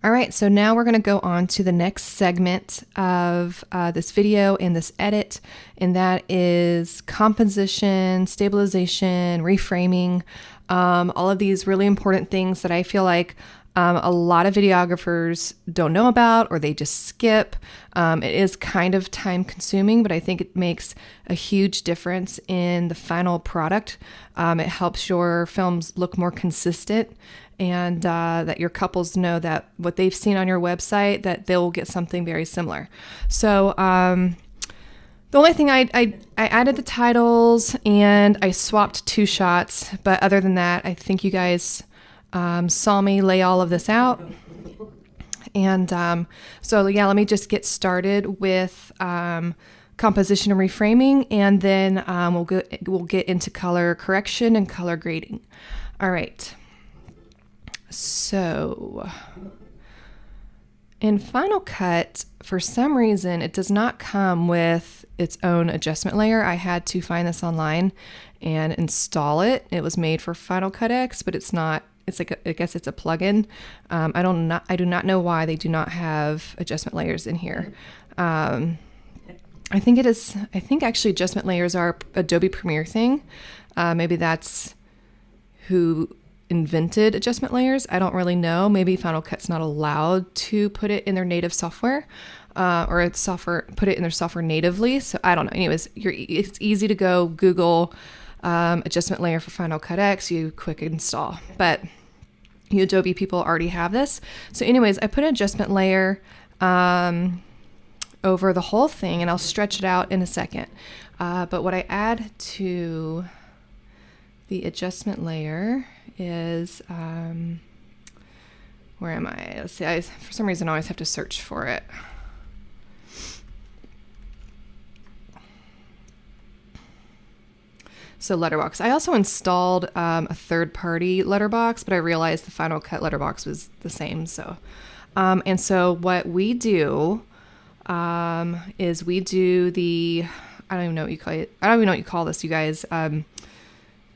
All right, so now we're going to go on to the next segment of this video and this edit, and that is composition, stabilization, reframing, all of these really important things that I feel like a lot of videographers don't know about or they just skip. It is kind of time consuming, but I think it makes a huge difference in the final product. It helps your films look more consistent and that your couples know that what they've seen on your website, that they'll get something very similar. So the only thing I added the titles and I swapped 2 shots, but other than that, I think you guys saw me lay all of this out. And so yeah, let me just get started with composition and reframing, and then we'll get into color correction and color grading. All right. So in Final Cut, for some reason, it does not come with its own adjustment layer. I had to find this online and install it. It was made for Final Cut X, but it's not. It's like I guess it's a plugin. I do not know why they do not have adjustment layers in here. I think it is. I think actually adjustment layers are Adobe Premiere thing. Maybe that's who invented adjustment layers. I don't really know. Maybe Final Cut's not allowed to put it in their native software, or it's put it in their software natively. So I don't know. Anyways, it's easy to go Google adjustment layer for Final Cut X. You quick install, but you Adobe people already have this. So anyways, I put an adjustment layer over the whole thing, and I'll stretch it out in a second. But what I add to the adjustment layer is, where am I? Let's see, for some reason I always have to search for it. So Letterbox. I also installed a third-party Letterbox, but I realized the Final Cut Letterbox was the same. So, and so what we do is we do the, I don't even know what you call it. I don't even know what you call this, you guys.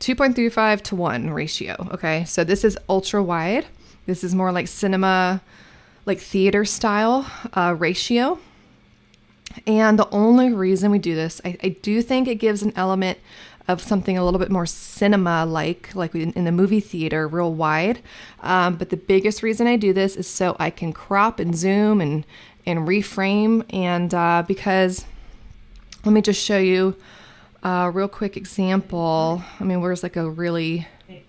2.35 to 1 ratio. Okay, so this is ultra wide. This is more like cinema, like theater style ratio. And the only reason we do this, I do think it gives an element of something a little bit more cinema-like in the movie theater, real wide. But the biggest reason I do this is so I can crop and zoom and reframe. And because, let me just show you a real quick example. I mean, where's like a really, I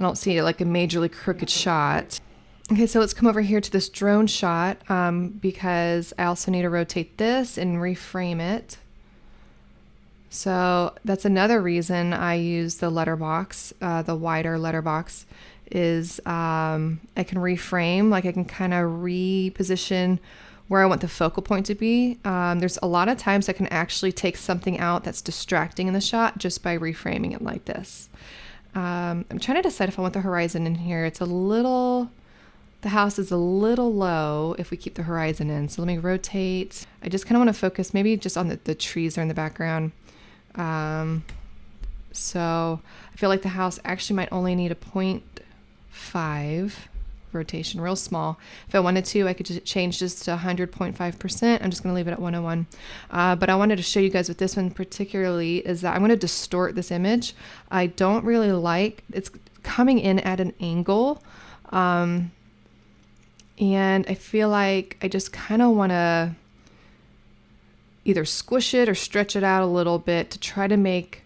don't see it like a majorly crooked shot. Okay, so let's come over here to this drone shot because I also need to rotate this and reframe it. So that's another reason I use the letterbox, the wider letterbox, is I can reframe, like I can kind of reposition where I want the focal point to be. There's a lot of times I can actually take something out that's distracting in the shot just by reframing it like this. I'm trying to decide if I want the horizon in here. The house is a little low if we keep the horizon in. So let me rotate. I just kind of want to focus maybe just on the trees are in the background. So I feel like the house actually might only need a 0.5 rotation, real small. If I wanted to, I could just change this to 100.5%. I'm just going to leave it at 101. But I wanted to show you guys with this one particularly is that I'm going to distort this image. I don't really like, it's coming in at an angle. And I feel like I just kind of want to either squish it or stretch it out a little bit to try to make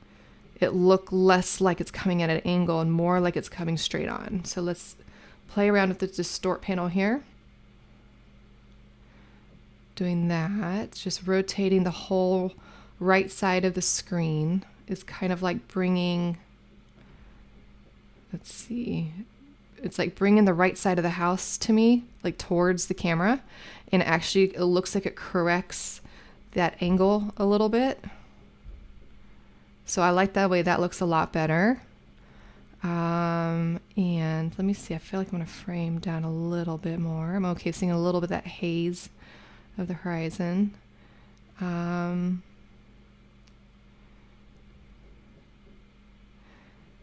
it look less like it's coming at an angle and more like it's coming straight on. So let's play around with the distort panel here. Doing that, just rotating the whole right side of the screen is kind of like bringing, let's see, it's like bringing the right side of the house to me, like towards the camera. And actually it looks like it corrects that angle a little bit. So I like that way. That looks a lot better. And let me see, I feel like I'm going to frame down a little bit more. I'm okay seeing a little bit of that haze of the horizon.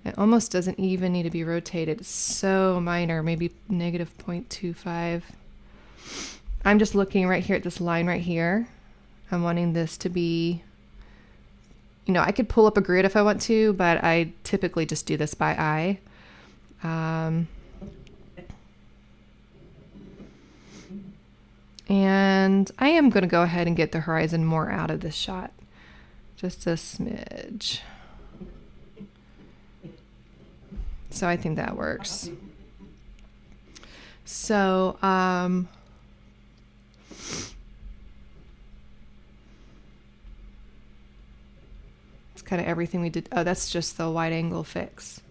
It almost doesn't even need to be rotated. It's so minor, maybe negative 0.25. I'm just looking right here at this line right here. I'm wanting this to be, you know, I could pull up a grid if I want to, but I typically just do this by eye. And I am going to go ahead and get the horizon more out of this shot. Just a smidge. So I think that works. So, it's kind of everything we did. Oh, that's just the wide angle fix.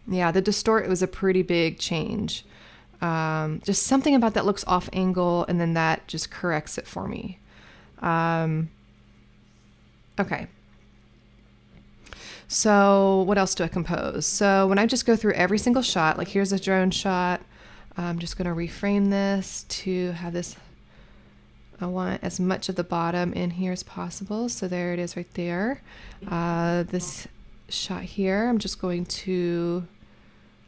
Yeah, the distort, it was a pretty big change. Just something about that looks off angle, and then that just corrects it for me. Okay. So what else do I compose? So when I just go through every single shot, like here's a drone shot, I'm just going to reframe this to have this, I want as much of the bottom in here as possible. So there it is right there. This shot here, I'm just going to,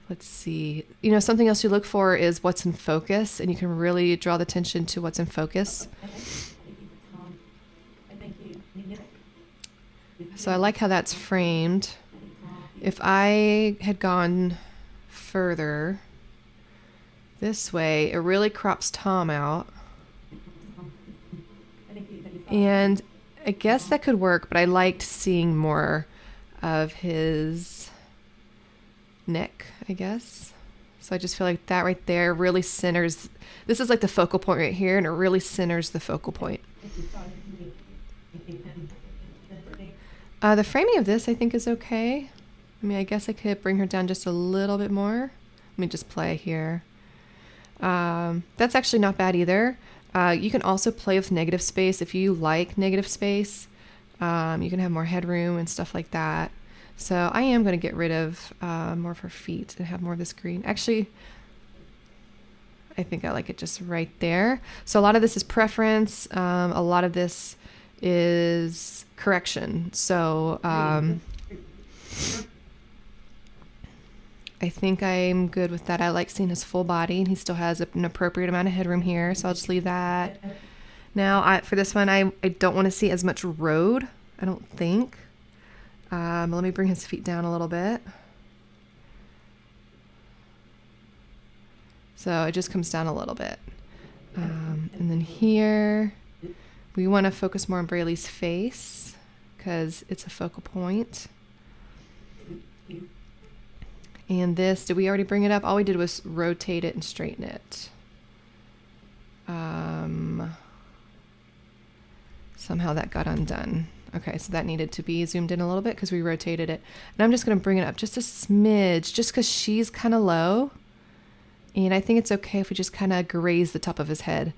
let's see, you know, something else you look for is what's in focus, and you can really draw the attention to what's in focus. So I like how that's framed. If I had gone further this way, it really crops Tom out. And I guess that could work, but I liked seeing more of his neck, I guess. So I just feel like that right there really centers. This is like the focal point right here, and it really centers the focal point. The framing of this I think is okay. I mean, I guess I could bring her down just a little bit more. Let me just play here. That's actually not bad either. You can also play with negative space if you like negative space. You can have more headroom and stuff like that. So I am going to get rid of more of her feet and have more of this green. Actually, I think I like it just right there. So a lot of this is preference. A lot of this is correction. So I think I'm good with that. I like seeing his full body, and he still has an appropriate amount of headroom here, so I'll just leave that. Now for this one, I don't want to see as much road, I don't think. Let me bring his feet down a little bit. So it just comes down a little bit. And then here, we want to focus more on Braylee's face because it's a focal point. And this, did we already bring it up? All we did was rotate it and straighten it. Somehow that got undone. Okay, so that needed to be zoomed in a little bit because we rotated it. And I'm just going to bring it up just a smidge, just because she's kind of low. And I think it's okay if we just kind of graze the top of his head.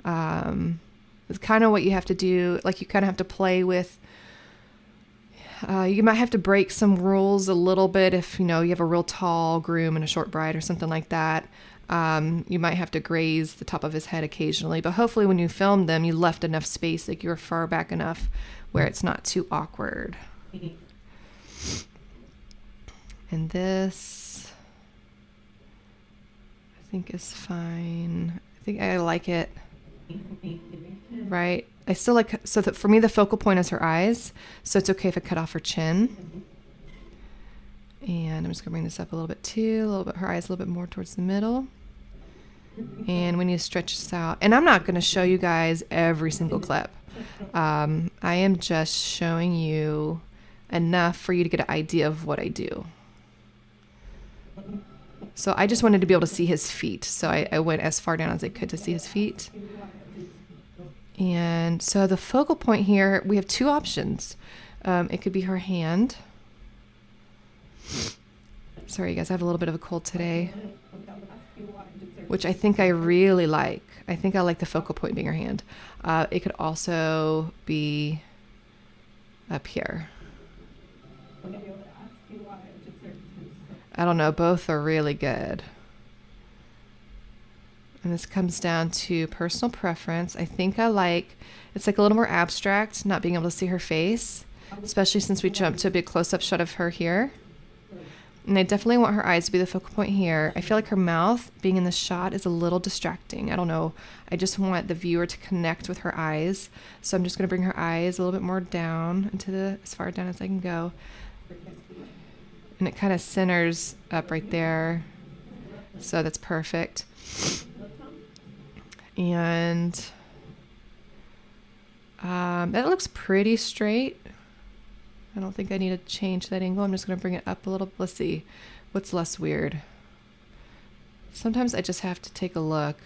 It's kind of what you have to do. Like, you kind of have to play with, you might have to break some rules a little bit if, you know, you have a real tall groom and a short bride or something like that. You might have to graze the top of his head occasionally, but hopefully when you filmed them, you left enough space, like you were far back enough where it's not too awkward. And this, I think, is fine. I think I like it. Right? I still like, so that for me, the focal point is her eyes. So it's okay if I cut off her chin. And I'm just gonna bring this up a little bit too, a little bit, her eyes a little bit more towards the middle. And we need to stretch this out. And I'm not gonna show you guys every single clip. I am just showing you enough for you to get an idea of what I do. So I just wanted to be able to see his feet. So I went as far down as I could to see his feet. And so the focal point here, we have two options. It could be her hand. Sorry, you guys, I have a little bit of a cold today, which I think I really like. I think I like the focal point being her hand. It could also be up here. I don't know, both are really good. And this comes down to personal preference. I think I like, it's like a little more abstract, not being able to see her face, especially since we jumped to a big close-up shot of her here. And I definitely want her eyes to be the focal point here. I feel like her mouth being in the shot is a little distracting. I don't know. I just want the viewer to connect with her eyes. So I'm just going to bring her eyes a little bit more down into the, as far down as I can go. And it kind of centers up right there. So that's perfect. And that looks pretty straight. I don't think I need to change that angle. I'm just going to bring it up a little. Let's see what's less weird. Sometimes I just have to take a look.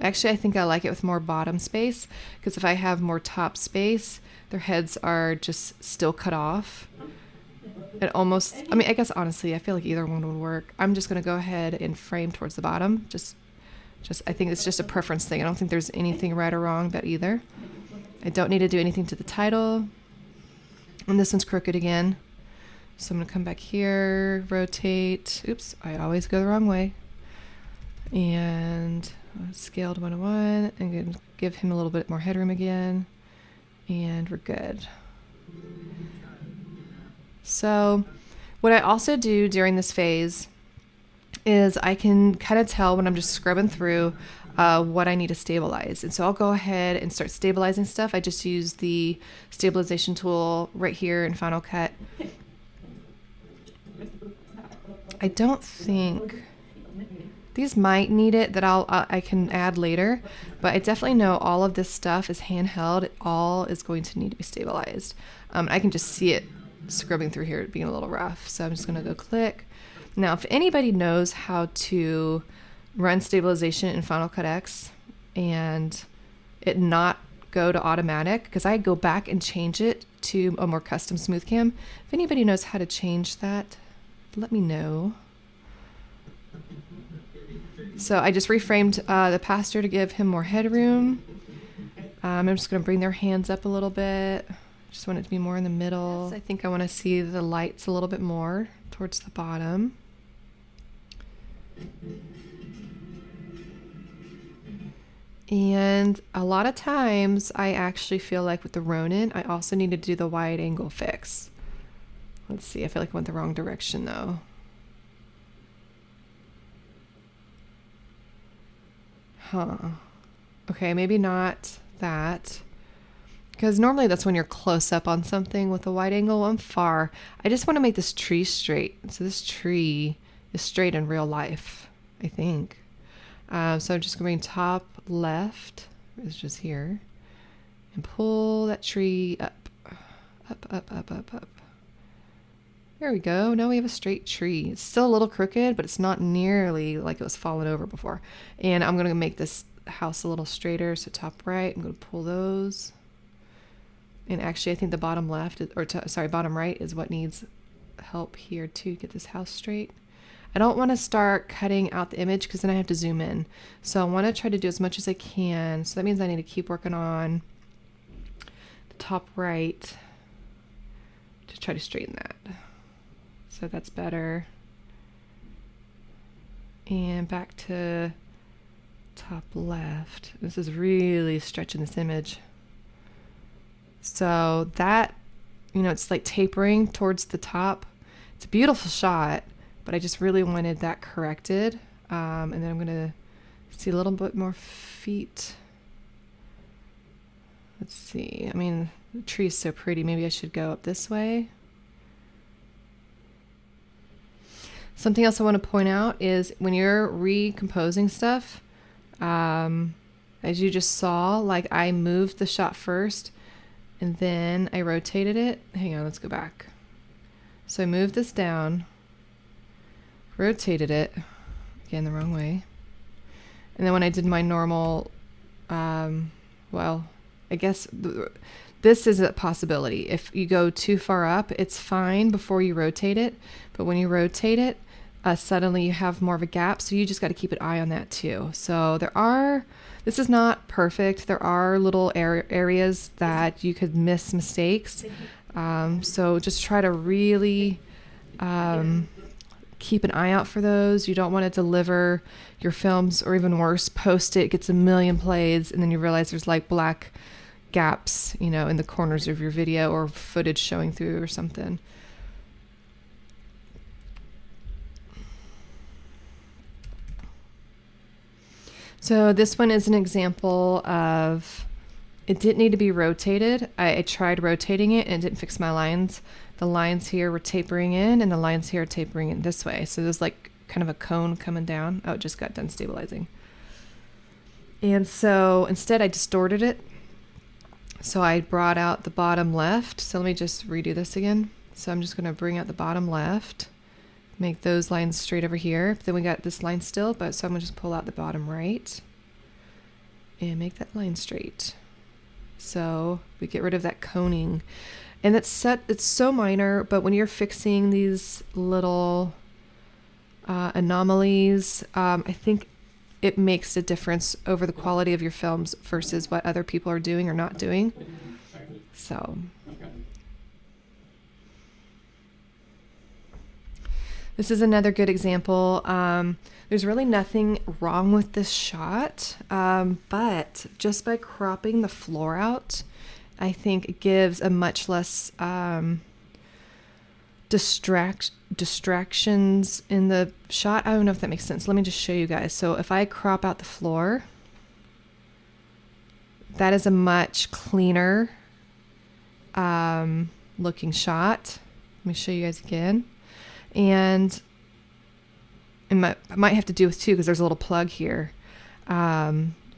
Actually, I think I like it with more bottom space, because if I have more top space, their heads are just still cut off. It almost, I mean, I guess honestly, I feel like either one would work. I'm just going to go ahead and frame towards the bottom. Just I think it's just a preference thing. I don't think there's anything right or wrong about either. I don't need to do anything to the title. And this one's crooked again. So I'm going to come back here, rotate. Oops, I always go the wrong way. And scaled 1:1, and give him a little bit more headroom again. And we're good. So what I also do during this phase is I can kind of tell when I'm just scrubbing through what I need to stabilize. And so I'll go ahead and start stabilizing stuff. I just use the stabilization tool right here in Final Cut. I don't think these might need it, that I can add later, but I definitely know all of this stuff is handheld. It all is going to need to be stabilized. I can just see it scrubbing through here being a little rough. So I'm just going to go click. Now, if anybody knows how to run stabilization in Final Cut X and it not go to automatic, because I go back and change it to a more custom smooth cam. If anybody knows how to change that, let me know. So I just reframed the pastor to give him more headroom. I'm just going to bring their hands up a little bit. Just want it to be more in the middle. I think I want to see the lights a little bit more towards the bottom. And a lot of times I actually feel like with the Ronin, I also need to do the wide angle fix. Let's see, I feel like I went the wrong direction though. Huh. Okay, maybe not that. Because normally that's when you're close up on something. With a wide angle, I'm far. I just want to make this tree straight. So this tree is straight in real life, I think. So I'm just going top left, it's just here, and pull that tree up, up, up, up, up, up. There we go. Now we have a straight tree. It's still a little crooked, but it's not nearly like it was falling over before. And I'm going to make this house a little straighter. So top right, I'm going to pull those. And actually, I think the bottom left, bottom right is what needs help here to get this house straight. I don't want to start cutting out the image because then I have to zoom in. So I want to try to do as much as I can. So that means I need to keep working on the top right to try to straighten that. So that's better. And back to top left. This is really stretching this image. So that, you know, it's like tapering towards the top. It's a beautiful shot, but I just really wanted that corrected. And then I'm gonna see a little bit more feet. Let's see, I mean, the tree is so pretty. Maybe I should go up this way. Something else I want to point out is when you're recomposing stuff, as you just saw, like I moved the shot first and then I rotated it. Hang on, let's go back. So I moved this down, rotated it, again the wrong way. And then when I did my normal, well, I guess this is a possibility. If you go too far up, it's fine before you rotate it. But when you rotate it, suddenly you have more of a gap. So you just got to keep an eye on that too. So this is not perfect. There are little areas that you could miss mistakes. So just try to really keep an eye out for those. You don't want to deliver your films, or even worse, post it gets 1 million plays, and then you realize there's like black gaps, you know, in the corners of your video or footage showing through or something. So this one is an example of, it didn't need to be rotated. I tried rotating it and it didn't fix my lines. The lines here were tapering in and the lines here are tapering in this way. So there's like kind of a cone coming down. Oh, it just got done stabilizing. And so instead I distorted it. So I brought out the bottom left. So let me just redo this again. So I'm just going to bring out the bottom left, make those lines straight over here. But then we got this line still, but so I'm going to just pull out the bottom right and make that line straight. So we get rid of that coning. And it's so minor, but when you're fixing these little anomalies, I think it makes a difference over the quality of your films versus what other people are doing or not doing. So this is another good example. There's really nothing wrong with this shot, but just by cropping the floor out, I think it gives a much less distractions in the shot. I don't know if that makes sense. Let me just show you guys. So if I crop out the floor, that is a much cleaner looking shot. Let me show you guys again. And I might have to do with two because there's a little plug here.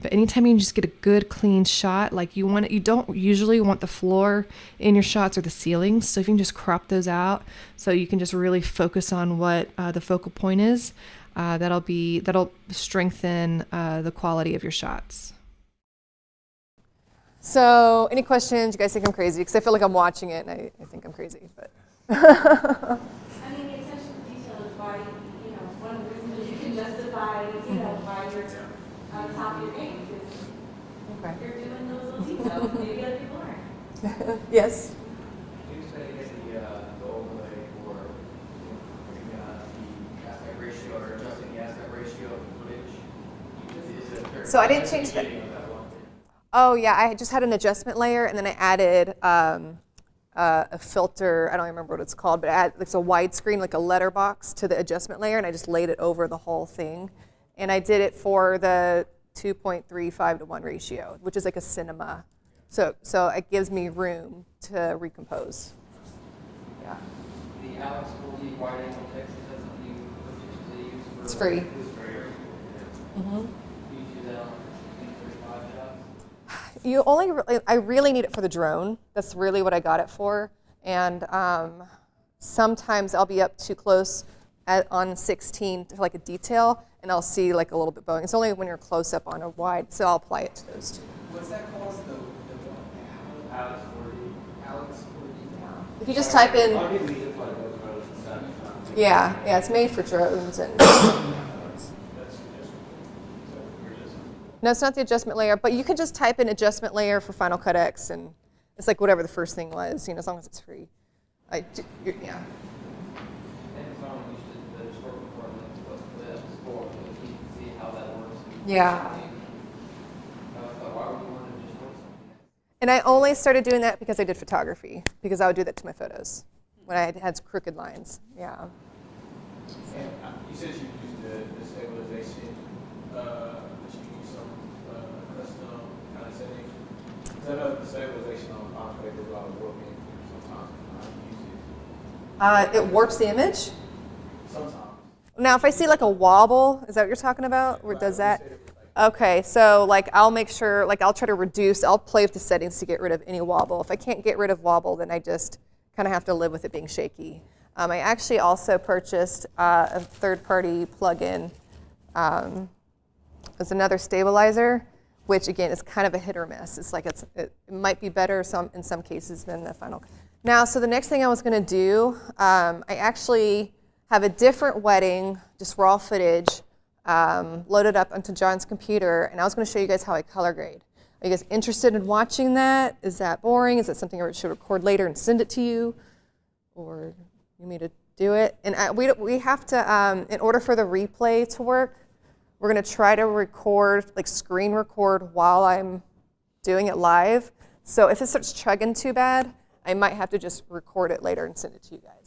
But anytime you can just get a good clean shot, like you don't usually want the floor in your shots or the ceilings. So if you can just crop those out so you can just really focus on what the focal point is, that'll strengthen the quality of your shots. So any questions? You guys think I'm crazy? Because I feel like I'm watching it and I think I'm crazy, but. I mean, the attention to detail is why, you know, one of the reasons you can justify, you know, why you're on top of your game, because you're doing those little details, maybe other people aren't. Yes? Can you say the overlay for the aspect ratio or adjusting the aspect ratio of footage? So I didn't change that. Oh yeah, I just had an adjustment layer and then I added a filter, I don't remember what it's called, but it's a widescreen, like a letterbox to the adjustment layer, and I just laid it over the whole thing. And I did it for the 2.35:1 ratio, which is like a cinema. So it gives me room to recompose. Yeah. The Alex Goldie wide angle text, is that something you use for? It's free. Mm-hmm. You use that on 35 shots? I really need it for the drone. That's really what I got it for. And sometimes I'll be up too close on 16 to like a detail, and I'll see like a little bit bowing. It's only when you're close up on a wide, so I'll apply it to those two. What's that called? Alex Goldie. If you just type in, Yeah, it's made for drones and. No, it's not the adjustment layer, but you can just type in adjustment layer for Final Cut X, and it's like whatever the first thing was, as long as it's free. Yeah. Yeah. And I only started doing that because I did photography, because I would do that to my photos when I had crooked lines. Yeah. And you said you used the stabilization, but you used some custom kind of setting. Because I know the stabilization on box paper is a lot of warping sometimes. How do you use it? It warps the image. Sometimes. Now, if I see like a wobble, is that what you're talking about? Or does that? Okay, so like I'll make sure, like I'll try to reduce, I'll play with the settings to get rid of any wobble. If I can't get rid of wobble, then I just kind of have to live with it being shaky. I actually also purchased a third-party plugin. It's another stabilizer, which again is kind of a hit or miss. It's like it might be better in some cases than the Final. Now, so the next thing I was going to do, I actually have a different wedding, just raw footage, loaded up onto John's computer, and I was going to show you guys how I color grade. Are you guys interested in watching that? Is that boring? Is that something I should record later and send it to you, or you need me to do it? And we have to, in order for the replay to work, we're going to try to record, like screen record while I'm doing it live. So if it starts chugging too bad, I might have to just record it later and send it to you guys.